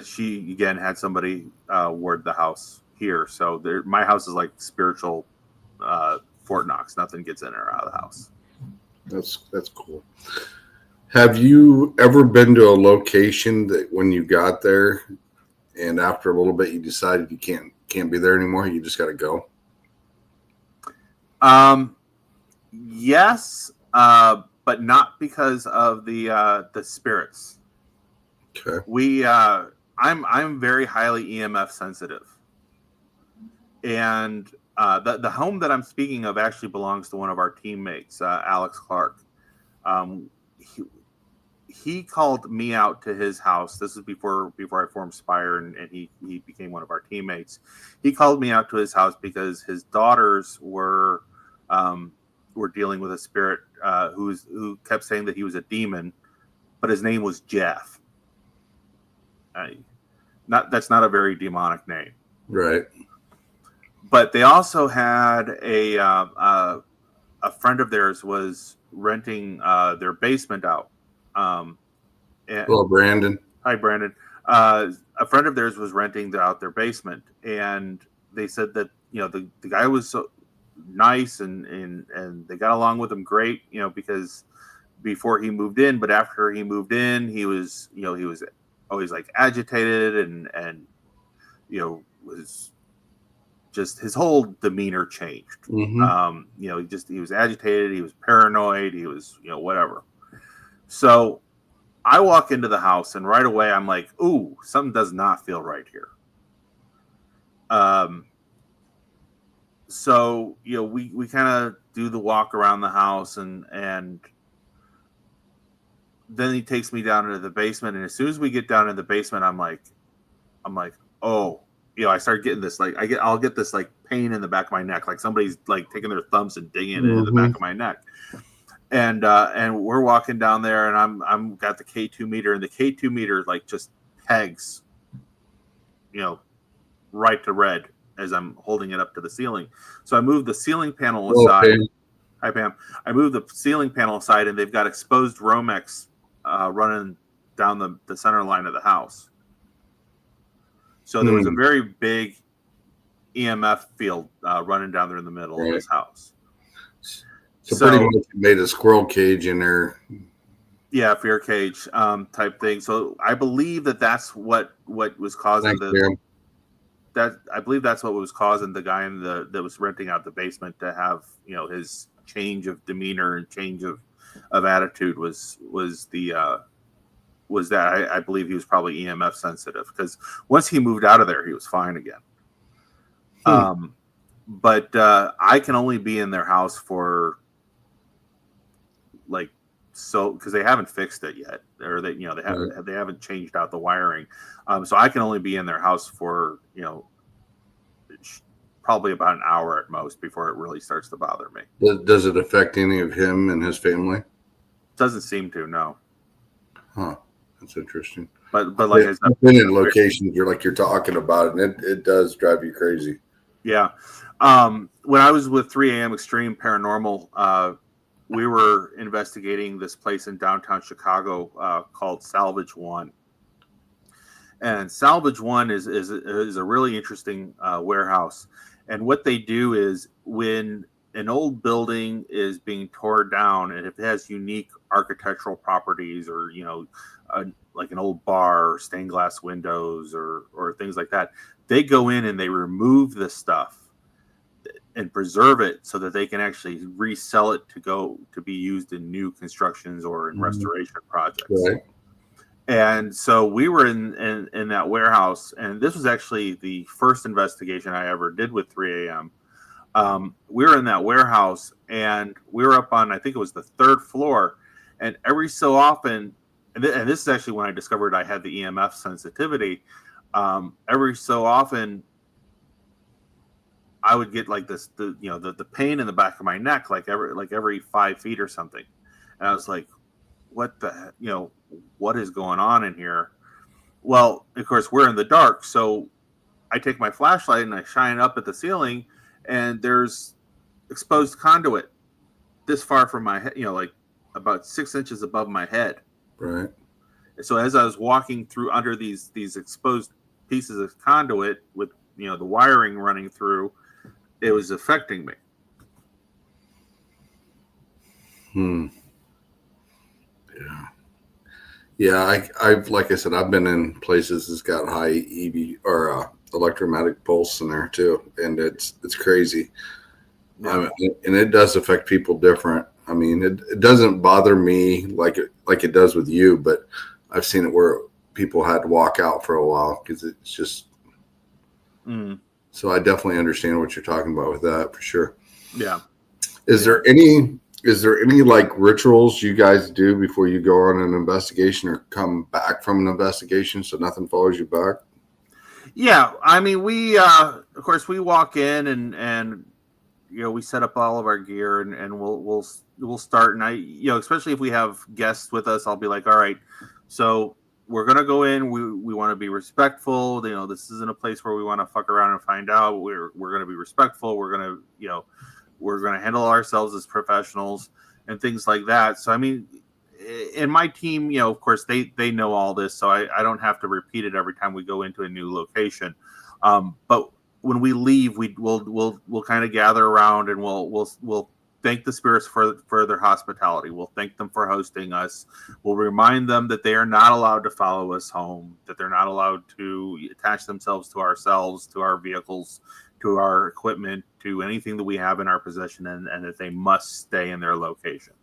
she, again, had somebody ward the house here. So my house is like spiritual Fort Knox. Nothing gets in or out of the house. That's cool. Have you ever been to a location that when you got there and after a little bit you decided you can't be there anymore, you just got to go? Yes, but not because of the spirits. Okay. I'm very highly EMF sensitive, and the home that I'm speaking of actually belongs to one of our teammates, Alex Clark. He called me out to his house. This was before I formed Spire, and he became one of our teammates. He called me out to his house because his daughters were dealing with a spirit who kept saying that he was a demon, but his name was Jeff. That's not a very demonic name, right? But they also had a friend of theirs was renting their basement out. Hello, Brandon. Hi, Brandon. A friend of theirs was renting out their basement, and they said that the guy was so nice and they got along with him great, because before he moved in, but after he moved in, he was always like agitated and was just, his whole demeanor changed. He was agitated, he was paranoid, he was whatever. So I walk into the house and right away I'm like, ooh, something does not feel right here. So we kind of do the walk around the house and then he takes me down into the basement, and as soon as we get down in the basement, I'm like, oh, I start getting this, like, I'll get this like pain in the back of my neck, like somebody's like taking their thumbs and digging it in the back of my neck. and we're walking down there, and I'm got the K2 meter, and the K2 meter like just pegs, right to red as I'm holding it up to the ceiling. So I moved the ceiling panel aside. Okay. Hi, Pam. I moved the ceiling panel aside, and they've got exposed Romex running down the center line of the house. So there was a very big EMF field running down there in the middle of this house. So pretty much made a squirrel cage in there. Yeah, fear cage type thing. So I believe that's what was causing I believe that's what was causing the guy that was renting out the basement to have his change of demeanor and change of attitude was that I believe he was probably EMF sensitive, because once he moved out of there he was fine again. But I can only be in their house for because they haven't fixed it yet, or they haven't changed out the wiring. So I can only be in their house for probably about an hour at most before it really starts to bother me. Does it affect any of him and his family? Doesn't seem to, no. Huh. That's interesting. But like I said, I've been in locations you're talking about, and it does drive you crazy. Yeah. When I was with 3 a.m. Extreme Paranormal, we were investigating this place in downtown Chicago called Salvage One. And Salvage One is a really interesting warehouse. And what they do is, when an old building is being torn down, and if it has unique architectural properties, or like an old bar, or stained glass windows, or things like that, they go in and they remove the stuff and preserve it so that they can actually resell it to be used in new constructions or in restoration projects. Right. And so we were in that warehouse, and this was actually the first investigation I ever did with 3 a.m. We were in that warehouse, and we were up on, I think it was the 3rd floor, and every so often, and this is actually when I discovered I had the EMF sensitivity. Every so often, I would get like this, the pain in the back of my neck, like every 5 feet or something, and I was like, what is going on in here? Well, of course, we're in the dark, so I take my flashlight and I shine up at the ceiling, and there's exposed conduit this far from my head, like about 6 inches above my head. Right. So as I was walking through under these exposed pieces of conduit with the wiring running through, it was affecting me. Yeah, I've like I said, I've been in places that's got high EV or electromagnetic pulse in there too, and it's crazy. Yeah. And it does affect people different. I mean, it doesn't bother me like it does with you, but I've seen it where people had to walk out for a while because it's just. So I definitely understand what you're talking about with that for sure. Yeah. Is there any like rituals you guys do before you go on an investigation or come back from an investigation so nothing follows you back? Yeah, I mean, we of course we walk in and we set up all of our gear and we'll start, and I especially if we have guests with us, I'll be like, all right, so we're gonna go in. We want to be respectful. This isn't a place where we want to fuck around and find out. We're gonna be respectful. We're gonna handle ourselves as professionals and things like that. So I mean, in my team, of course they know all this, so I don't have to repeat it every time we go into a new location. But when we leave, we'll kind of gather around and we'll thank the spirits for their hospitality. We'll thank them for hosting us. We'll remind them that they are not allowed to follow us home, that they're not allowed to attach themselves to ourselves, to our vehicles, to our equipment, to anything that we have in our possession, and that they must stay in their location.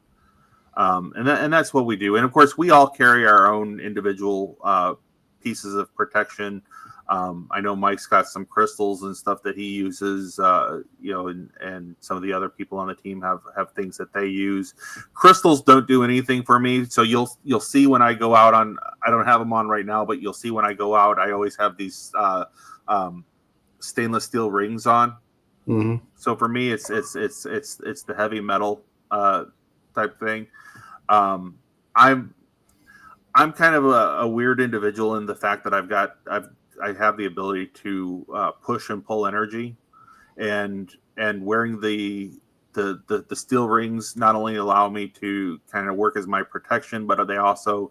And that's what we do. And of course, we all carry our own individual pieces of protection. I know Mike's got some crystals and stuff that he uses, and some of the other people on the team have things that they use. Crystals don't do anything for me. So you'll see when I go out I don't have them on right now, but you'll see when I go out, I always have these stainless steel rings on. Mm-hmm. So for me, it's the heavy metal type thing. Um, I'm I'm kind of a weird individual in the fact that I have the ability to push and pull energy, and wearing the steel rings not only allow me to kind of work as my protection, but they also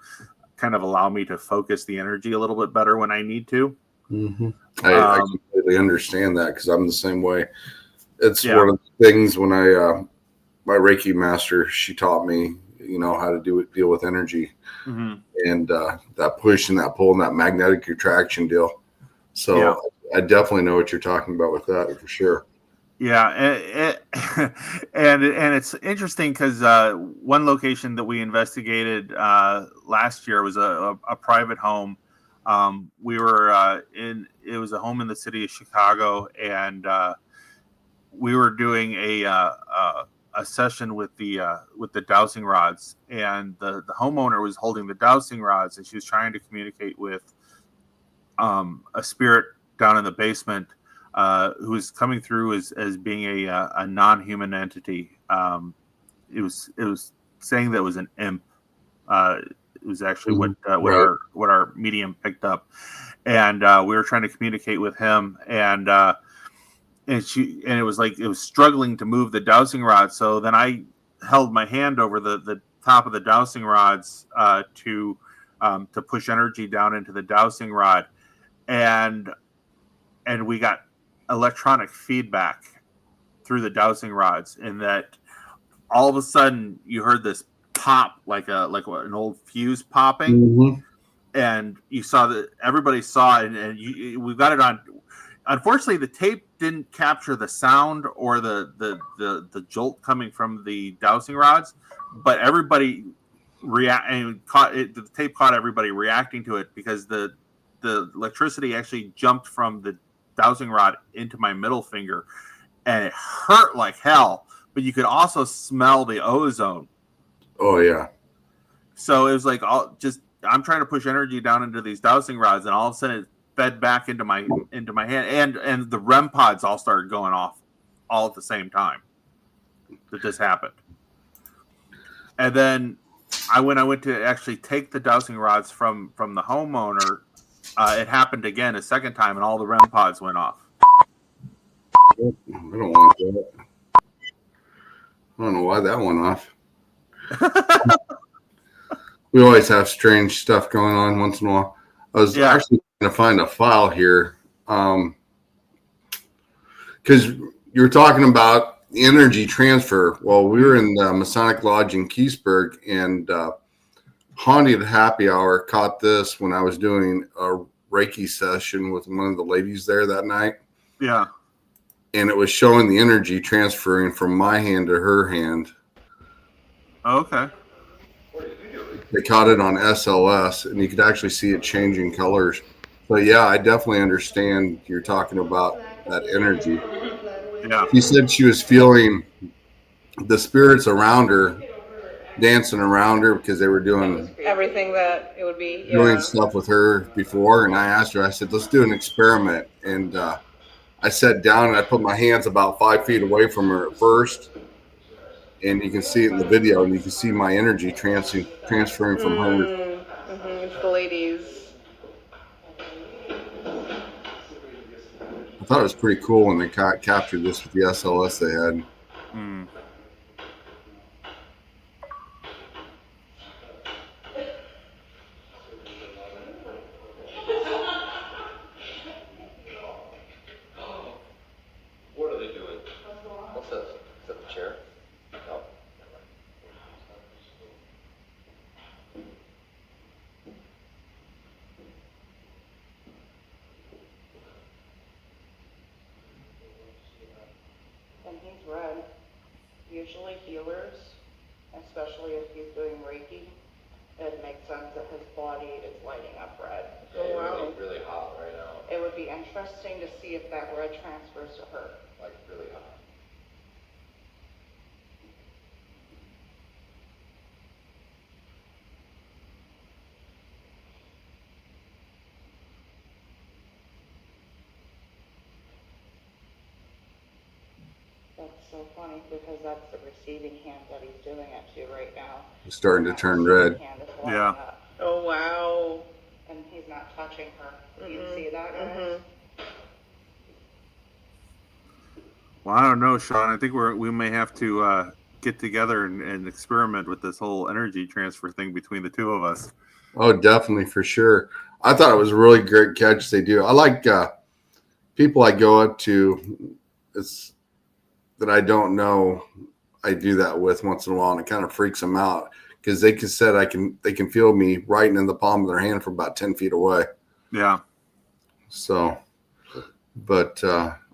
kind of allow me to focus the energy a little bit better when I need to. Mm-hmm. I completely understand that because I'm the same way. It's Yeah. one of the things when my Reiki master, she taught me, how to deal with energy Mm-hmm. and that push and that pull and that magnetic attraction deal. So Yeah. I definitely know what you're talking about with that for sure. Yeah, and it's interesting because one location that we investigated last year was a private home. We were it was a home in the city of Chicago, and we were doing a session with the dowsing rods, and the homeowner was holding the dowsing rods, and she was trying to communicate with a spirit down in the basement who was coming through as being a non-human entity. It was saying that it was an imp. It was actually Right. what our medium picked up, and we were trying to communicate with him, and it was like it was struggling to move the dowsing rod. So then I held my hand over the top of the dowsing rods to push energy down into the dowsing rod, and we got electronic feedback through the dowsing rods, in that all of a sudden you heard this pop, an old fuse popping, Mm-hmm. and you saw that everybody saw it, and we've got it on. Unfortunately, the tape didn't capture the sound or the jolt coming from the dowsing rods, but everybody the tape caught everybody reacting to it, because the electricity actually jumped from the dowsing rod into my middle finger, and it hurt like hell, but you could also smell the ozone. Oh yeah. So it was like I'm trying to push energy down into these dowsing rods, and all of a sudden it fed back into my hand, and the REM pods all started going off all at the same time that this happened. And then when I went to actually take the dowsing rods from the homeowner, it happened again a second time, and all the REM pods went off. I don't want that. I don't know why that went off. We always have strange stuff going on once in a while. I was actually going to find a file here because you were talking about energy transfer. Well, we were in the Masonic Lodge in Keysburg, and Haunted Happy Hour caught this when I was doing a Reiki session with one of the ladies there that night. Yeah. And it was showing the energy transferring from my hand to her hand. Oh, okay. They caught it on SLS, and you could actually see it changing colors. But yeah, I definitely understand you're talking about that energy. Yeah. She said she was feeling the spirits around her dancing around her because they were doing everything that it would be. doing stuff with her before. And I asked her, I said, let's do an experiment. And I sat down and I put my hands about 5 feet away from her at first. And you can see it in the video, and you can see my energy transferring from her. It's the ladies. I thought it was pretty cool when they captured this with the SLS they had. Mm. What are they doing? What's this? Is that the chair? No. And he's red. Usually healers, especially if he's doing Reiki, it makes sense that his body is lighting up red. Okay, wow. Really hot right now. It would be interesting to see if that red transfers to her. Like really hot. That's so funny because that's the receiving hand that he's doing it to right now. It's starting to That turn receiving red. hand is lighting Yeah. up, Oh, wow. and he's not touching her. You Mhm. see that, guys? Mhm. Well, I don't know, Sean. I think we may have to get together and experiment with this whole energy transfer thing between the two of us. Oh, definitely, for sure. I thought it was a really great catch they do. I like people I go up to it's, that I don't know. I do that with once in a while, and it kind of freaks them out because they can feel me writing in the palm of their hand from about 10 feet away. Yeah. So, but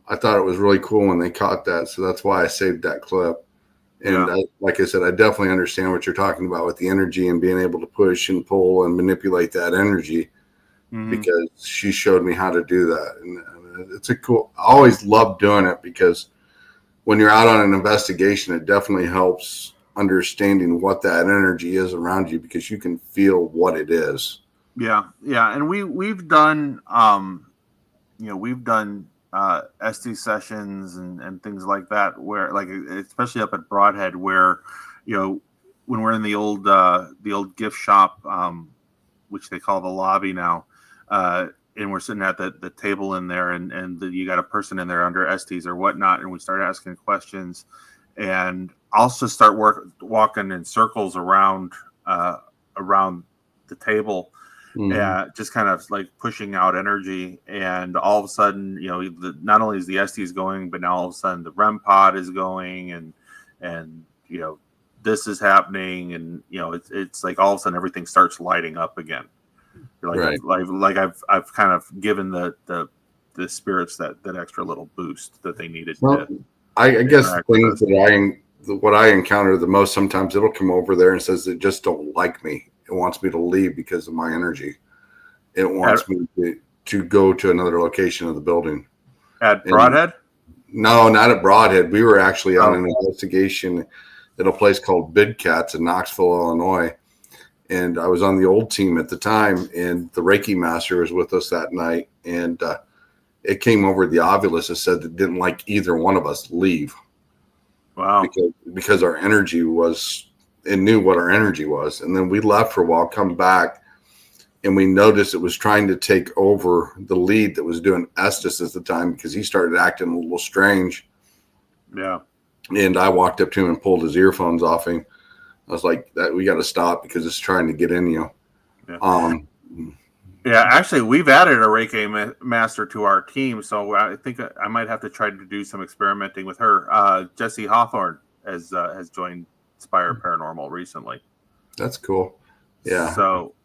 I thought it was really cool when they caught that. So that's why I saved that clip. And Yeah. like I said, I definitely understand what you're talking about with the energy and being able to push and pull and manipulate that energy, Mhm. because she showed me how to do that. And it's a cool, I always love doing it because when you're out on an investigation, it definitely helps understanding what that energy is around you because you can feel what it is. Yeah, yeah, and we've done we've done SD sessions and things like that where, like, especially up at Broadhead, where when we're in the old gift shop, which they call the lobby now, and we're sitting at the table in there, and you got a person in there under SDs or whatnot, and we start asking questions, and I'll just start walking in circles around the table, just kind of like pushing out energy, and all of a sudden, not only is the SDs going, but now all of a sudden the REM pod is going, and this is happening, and it's like all of a sudden everything starts lighting up again. Like, Right. I've kind of given the spirits that extra little boost that they needed Well, to I guess the interact with things us. what I encounter the most, sometimes it'll come over there and says it just don't like me. It wants me to leave because of my energy. It wants me to go to another location of the building. At And Broadhead? no, not at Broadhead. We were actually on Oh. an investigation at a place called Big Cats in Knoxville, Illinois. And I was on the old team at the time, and the Reiki master was with us that night. And it came over the Ovilus and said it didn't like either one of us leave. Wow. Because our energy was, it knew what our energy was. And then we left for a while, come back, and we noticed it was trying to take over the lead that was doing Estes at the time because he started acting a little strange. Yeah. And I walked up to him and pulled his earphones off him. I was like, "That we got to stop because it's trying to get in you." Yeah. Yeah, actually, we've added a Reiki master to our team, so I think I might have to try to do some experimenting with her. Jessie Hawthorne has joined Spire Paranormal recently. That's cool. Yeah. So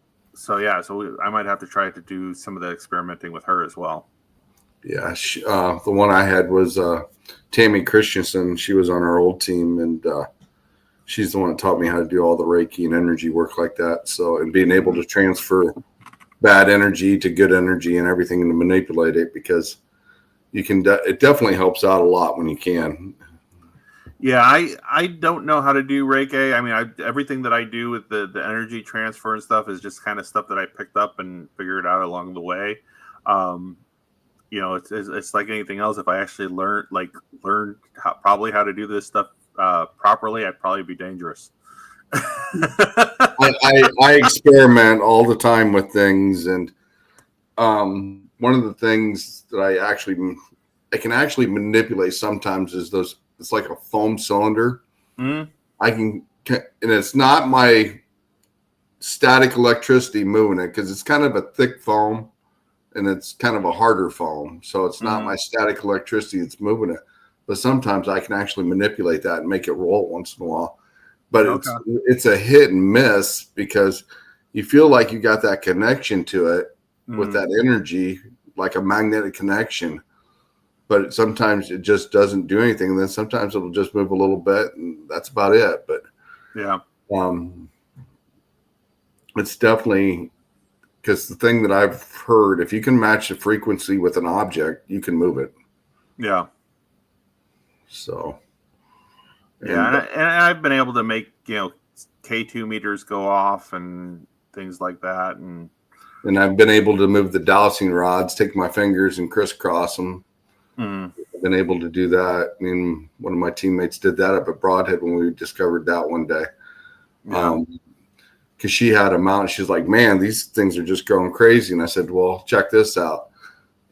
I might have to try to do some of the experimenting with her as well. Yeah. The one I had was Tammy Christensen. She was on our old team, and she's the one that taught me how to do all the Reiki and energy work like that. So, and being able to transfer bad energy to good energy and everything, and to manipulate it, because you can, it definitely helps out a lot when you can. Yeah, I don't know how to do Reiki. I mean, everything that I do with the energy transfer and stuff is just kind of stuff that I picked up and figured out along the way. It's like anything else. If I actually learned probably how to do this stuff properly, I'd probably be dangerous. I experiment all the time with things, and one of the things that I can actually manipulate sometimes is those. It's like a foam cylinder. Mm-hmm. And it's not my static electricity moving it, because it's kind of a thick foam and it's kind of a harder foam. So it's not my static electricity that's moving it. But sometimes I can actually manipulate that and make it roll once in a while. But it's a hit and miss, because you feel like you got that connection to it with that energy, like a magnetic connection. But sometimes it just doesn't do anything. And then sometimes it'll just move a little bit, and that's about it. But it's definitely, because the thing that I've heard, if you can match the frequency with an object, you can move it. Yeah. So. And I've been able to make K2 meters go off and things like that, and I've been able to move the dowsing rods, take my fingers and crisscross them. been able to do that. I mean, one of my teammates did that up at Broadhead when we discovered that one day. Yeah. Because she had a mount. She's like, man, these things are just going crazy. And I said, well, check this out.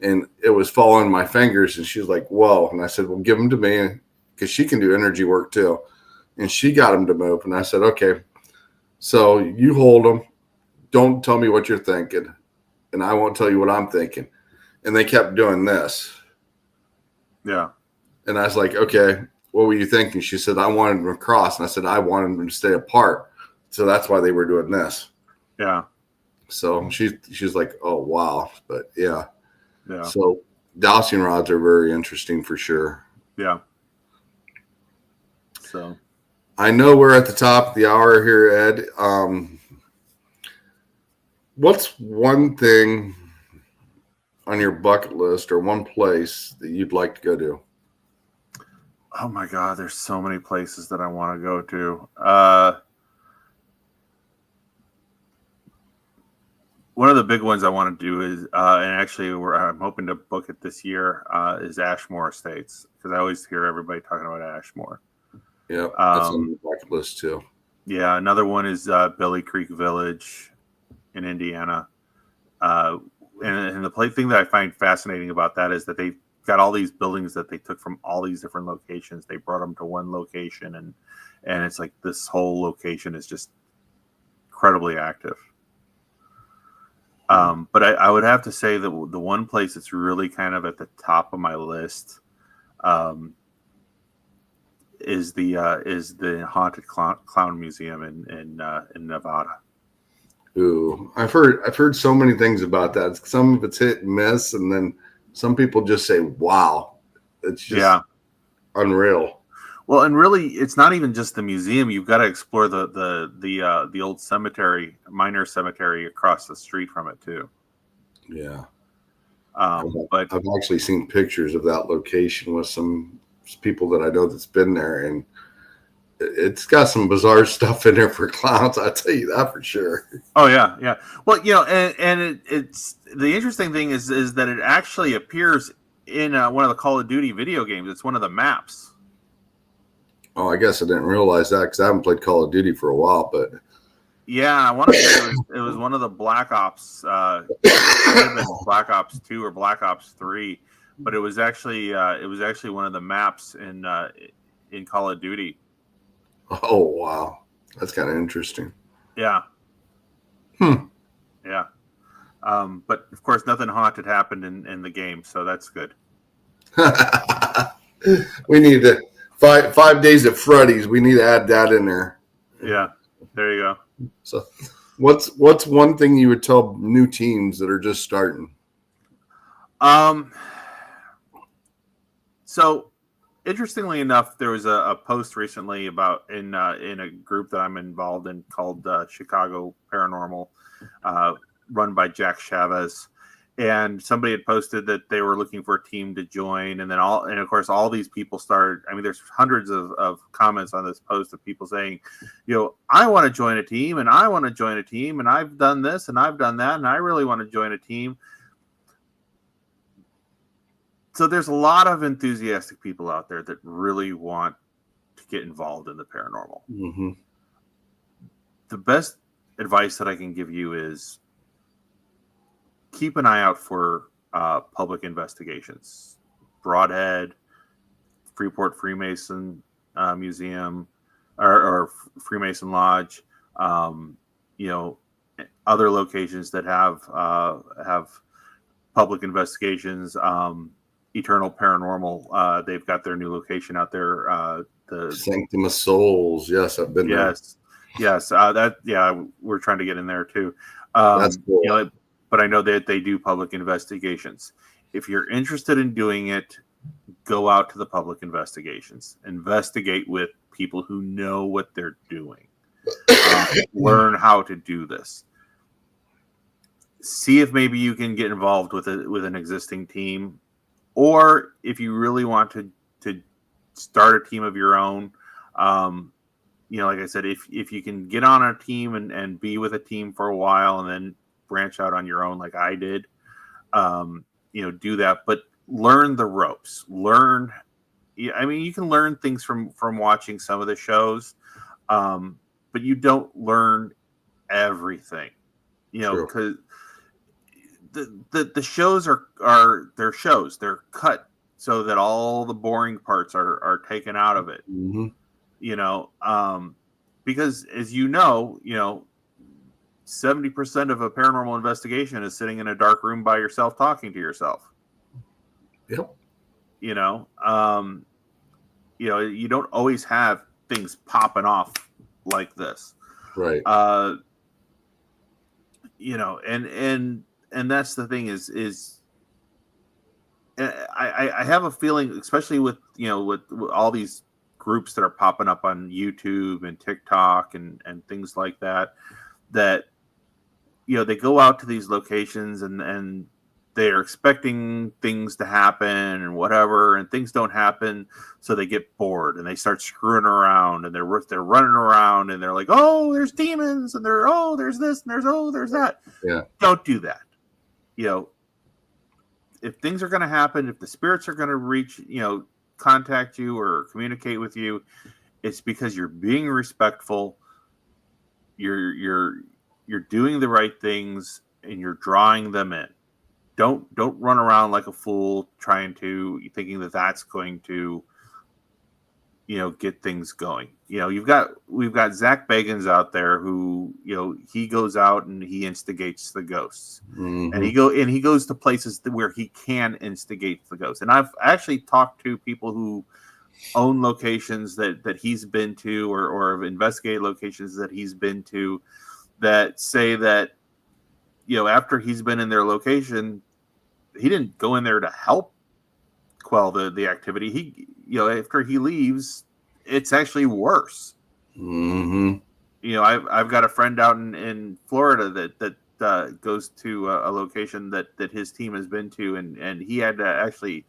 And it was following my fingers. And she was like, whoa. And I said, well, give them to me, because she can do energy work too. And she got them to move. And I said, okay, so you hold them. Don't tell me what you're thinking. And I won't tell you what I'm thinking. And they kept doing this. Yeah. And I was like, okay, what were you thinking? She said, I wanted them to cross. And I said, I wanted them to stay apart. So that's why they were doing this. Yeah. So she's like, oh, wow. But yeah. Yeah. So dowsing rods are very interesting for sure. Yeah. So I know we're at the top of the hour here, Ed. What's one thing on your bucket list or one place that you'd like to go to? oh my God, there's so many places that I want to go to. One of the big ones I want to do is, and actually I'm hoping to book it this year, is Ashmore Estates, because I always hear everybody talking about Ashmore. Yeah, that's on the bucket list too. Yeah, another one is Billy Creek Village in Indiana. And the thing that I find fascinating about that is that they've got all these buildings that they took from all these different locations. They brought them to one location, and it's like this whole location is just incredibly active. But I would have to say that the one place that's really kind of at the top of my list is the Haunted Clown Museum in Nevada. Ooh, I've heard so many things about that. Some of it's hit and miss, and then some people just say, "Wow, it's just unreal." Well, and really, it's not even just the museum. You've got to explore the old cemetery, minor cemetery across the street from it too. Yeah, but I've actually seen pictures of that location with some people that I know that's been there, and it's got some bizarre stuff in there for clowns. I'll tell you that for sure. Oh yeah, yeah. Well, and it's the interesting thing is that it actually appears in one of the Call of Duty video games. It's one of the maps. Oh, I guess I didn't realize that because I haven't played Call of Duty for a while. But yeah, I want to say it was one of the Black Ops, Black Ops 2 or Black Ops 3, but it was actually one of the maps in Call of Duty. Oh wow, that's kind of interesting. Yeah. Yeah. But of course, nothing haunted happened in the game, so that's good. We need to 5 days at Freddy's. We need to add that in there. Yeah, there you go. So, what's one thing you would tell new teams that are just starting? So, interestingly enough, there was a post recently about in a group that I'm involved in called Chicago Paranormal, run by Jack Chavez. And somebody had posted that they were looking for a team to join, and of course all these people started. I mean, there's hundreds of comments on this post of people saying, I want to join a team, and I want to join a team, and I've done this, and I've done that, and I really want to join a team. So there's a lot of enthusiastic people out there that really want to get involved in the paranormal. Mm-hmm. The best advice that I can give you is keep an eye out for public investigations. Broadhead, Freeport Freemason Museum, or Freemason Lodge. Other locations that have public investigations. Eternal Paranormal. They've got their new location out there. The Sanctum of Souls. Yes, I've been there. Yes. We're trying to get in there too. That's cool. But I know that they do public investigations. If you're interested in doing it, go out to the public investigations. Investigate with people who know what they're doing. Learn how to do this. See if maybe you can get involved with an existing team, or if you really want to start a team of your own. Like I said, if you can get on a team and be with a team for a while and then branch out on your own like I did, do that. But learn the ropes. Learn. I mean, you can learn things from watching some of the shows, but you don't learn everything. You know, because the shows are their shows. They're cut so that all the boring parts are taken out of it. Mm-hmm. You know, because as you know, 70% of a paranormal investigation is sitting in a dark room by yourself talking to yourself. Yep. You know, you don't always have things popping off like this. Right. You know, and that's the thing is I have a feeling, especially with with all these groups that are popping up on YouTube and TikTok and things like that they go out to these locations and they're expecting things to happen and whatever, and things don't happen, so they get bored and they start screwing around and they're running around and they're like, oh, there's demons, and there's this and there's that. Yeah. Don't do that. If things are going to happen, if the spirits are going to reach, contact you or communicate with you, it's because you're being respectful. You're doing the right things and you're drawing them in. Don't run around like a fool thinking that that's going to get things going. We've got Zach Bagans out there who he goes out and he instigates the ghosts. Mm-hmm. and he goes to places where he can instigate the ghosts. And I've actually talked to people who own locations that he's been to or have investigated locations that he's been to that say that after he's been in their location, he didn't go in there to help quell the activity. He after he leaves, it's actually worse. Mm-hmm. I've got a friend out in Florida that goes to a location that his team has been to, and he had to actually,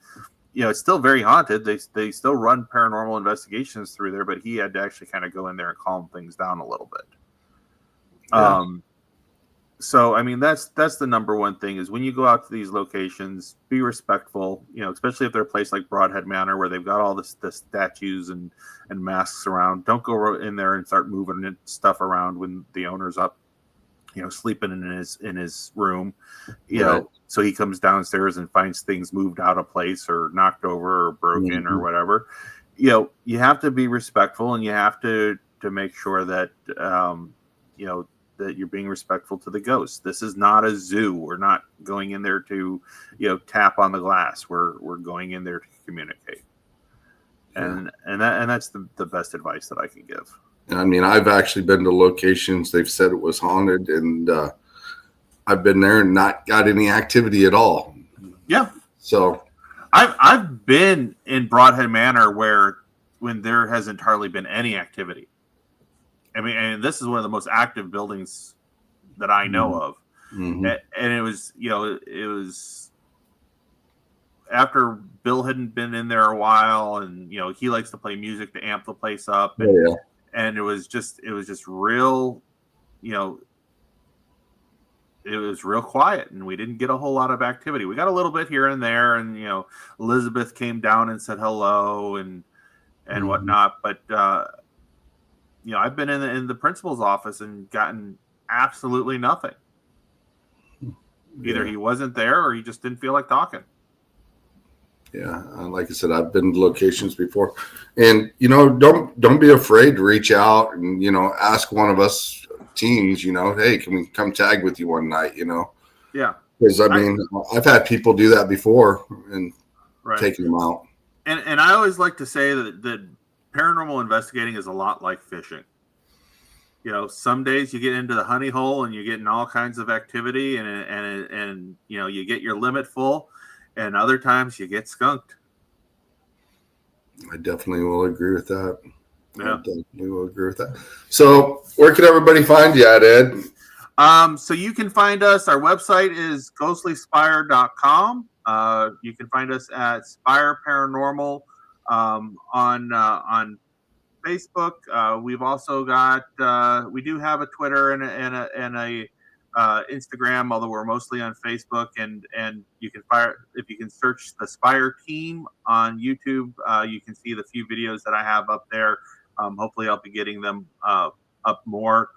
it's still very haunted. They still run paranormal investigations through there, but he had to actually kind of go in there and calm things down a little bit. Yeah. So, I mean, that's the number one thing is when you go out to these locations, be respectful, especially if they're a place like Broadhead Manor where they've got all the statues and masks around. Don't go in there and start moving stuff around when the owner's up, sleeping in his room, so he comes downstairs and finds things moved out of place or knocked over or broken mm-hmm. or whatever. You have to be respectful, and you have to make sure that, that you're being respectful to the ghosts. This is not a zoo. We're not going in there to, tap on the glass. We're going in there to communicate. And that's the best advice that I can give. I mean, I've actually been to locations they've said it was haunted, and I've been there and not got any activity at all. Yeah. So I've been in Broadhead Manor when there hasn't hardly been any activity. I mean, and this is one of the most active buildings that I know of. Mm-hmm. And it was after Bill hadn't been in there a while, and he likes to play music to amp the place up. And it was just real, it was real quiet, and we didn't get a whole lot of activity. We got a little bit here and there, and Elizabeth came down and said hello and mm-hmm. whatnot, but I've been in the principal's office and gotten absolutely nothing. Either he wasn't there or he just didn't feel like talking. Yeah, like I said, I've been to locations before, and don't be afraid to reach out and ask one of us teams. Hey, can we come tag with you one night? Yeah, because I've had people do that before and right. taking them out. And I always like to say that paranormal investigating is a lot like fishing. Some days you get into the honey hole and you're getting all kinds of activity and you get your limit full, and other times you get skunked. I definitely will agree with that. Yeah. I definitely will agree with that. So where can everybody find you at, Ed? So you can find us. Our website is ghostlyspire.com. You can find us at Spire Paranormal on Facebook. We've also got we do have a Twitter and a Instagram, although we're mostly on Facebook, and you can if you can search the Spire team on YouTube, you can see the few videos that I have up there. Hopefully I'll be getting them up more.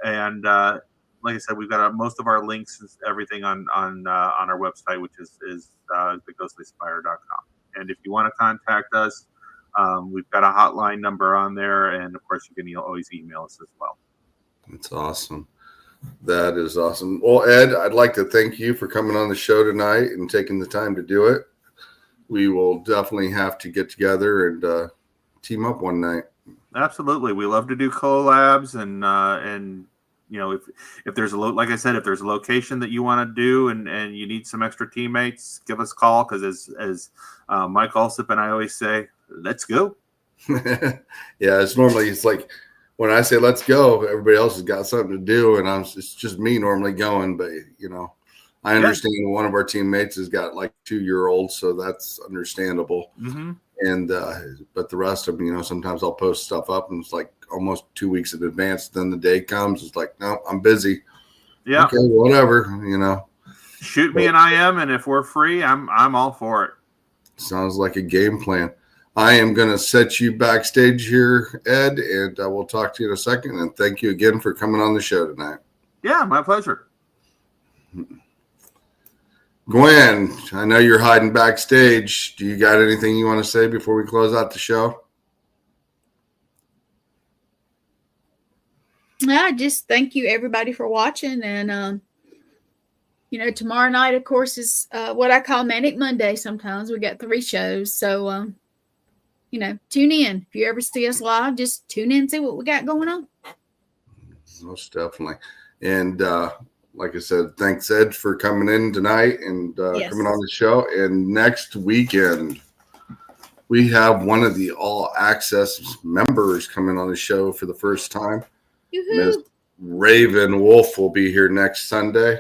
And like I said, we've got most of our links and everything on our website, which is theghostlyspire.com. And if you want to contact us, we've got a hotline number on there, and of course you can always email us as well. That's awesome. That is awesome. Well, Ed, I'd like to thank you for coming on the show tonight and taking the time to do it. We will definitely have to get together and team up one night. Absolutely. We love to do collabs, and if there's like I said, if there's a location that you want to do and you need some extra teammates, give us a call, because as Mike Alsip and I always say, let's go. Yeah, it's like when I say let's go, everybody else has got something to do, and it's just me normally going. But I understand one of our teammates has got like 2-year-olds, so that's understandable. Mm-hmm. And but the rest of them, sometimes I'll post stuff up, and it's like almost 2 weeks in advance. Then the day comes, it's like, no, I'm busy. Yeah. Okay, whatever. Shoot me an IM, and if we're free, I'm all for it. Sounds like a game plan. I am going to set you backstage here, Ed, and I will talk to you in a second. And thank you again for coming on the show tonight. Yeah, my pleasure. Gwen, I know you're hiding backstage. Do you got anything you want to say before we close out the show? I just thank you, everybody, for watching. And, tomorrow night, of course, is what I call Manic Monday. Sometimes we got 3 shows. So, tune in. If you ever see us live, just tune in and see what we got going on. Most definitely. And like I said, thanks, Ed, for coming in tonight and coming on the show. And next weekend, we have one of the All Access members coming on the show for the first time. Ms. Raven Wolf will be here next Sunday.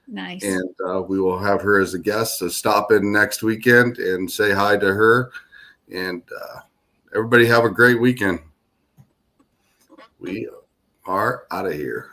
Nice. And we will have her as a guest. So stop in next weekend and say hi to her. And everybody have a great weekend. We are out of here.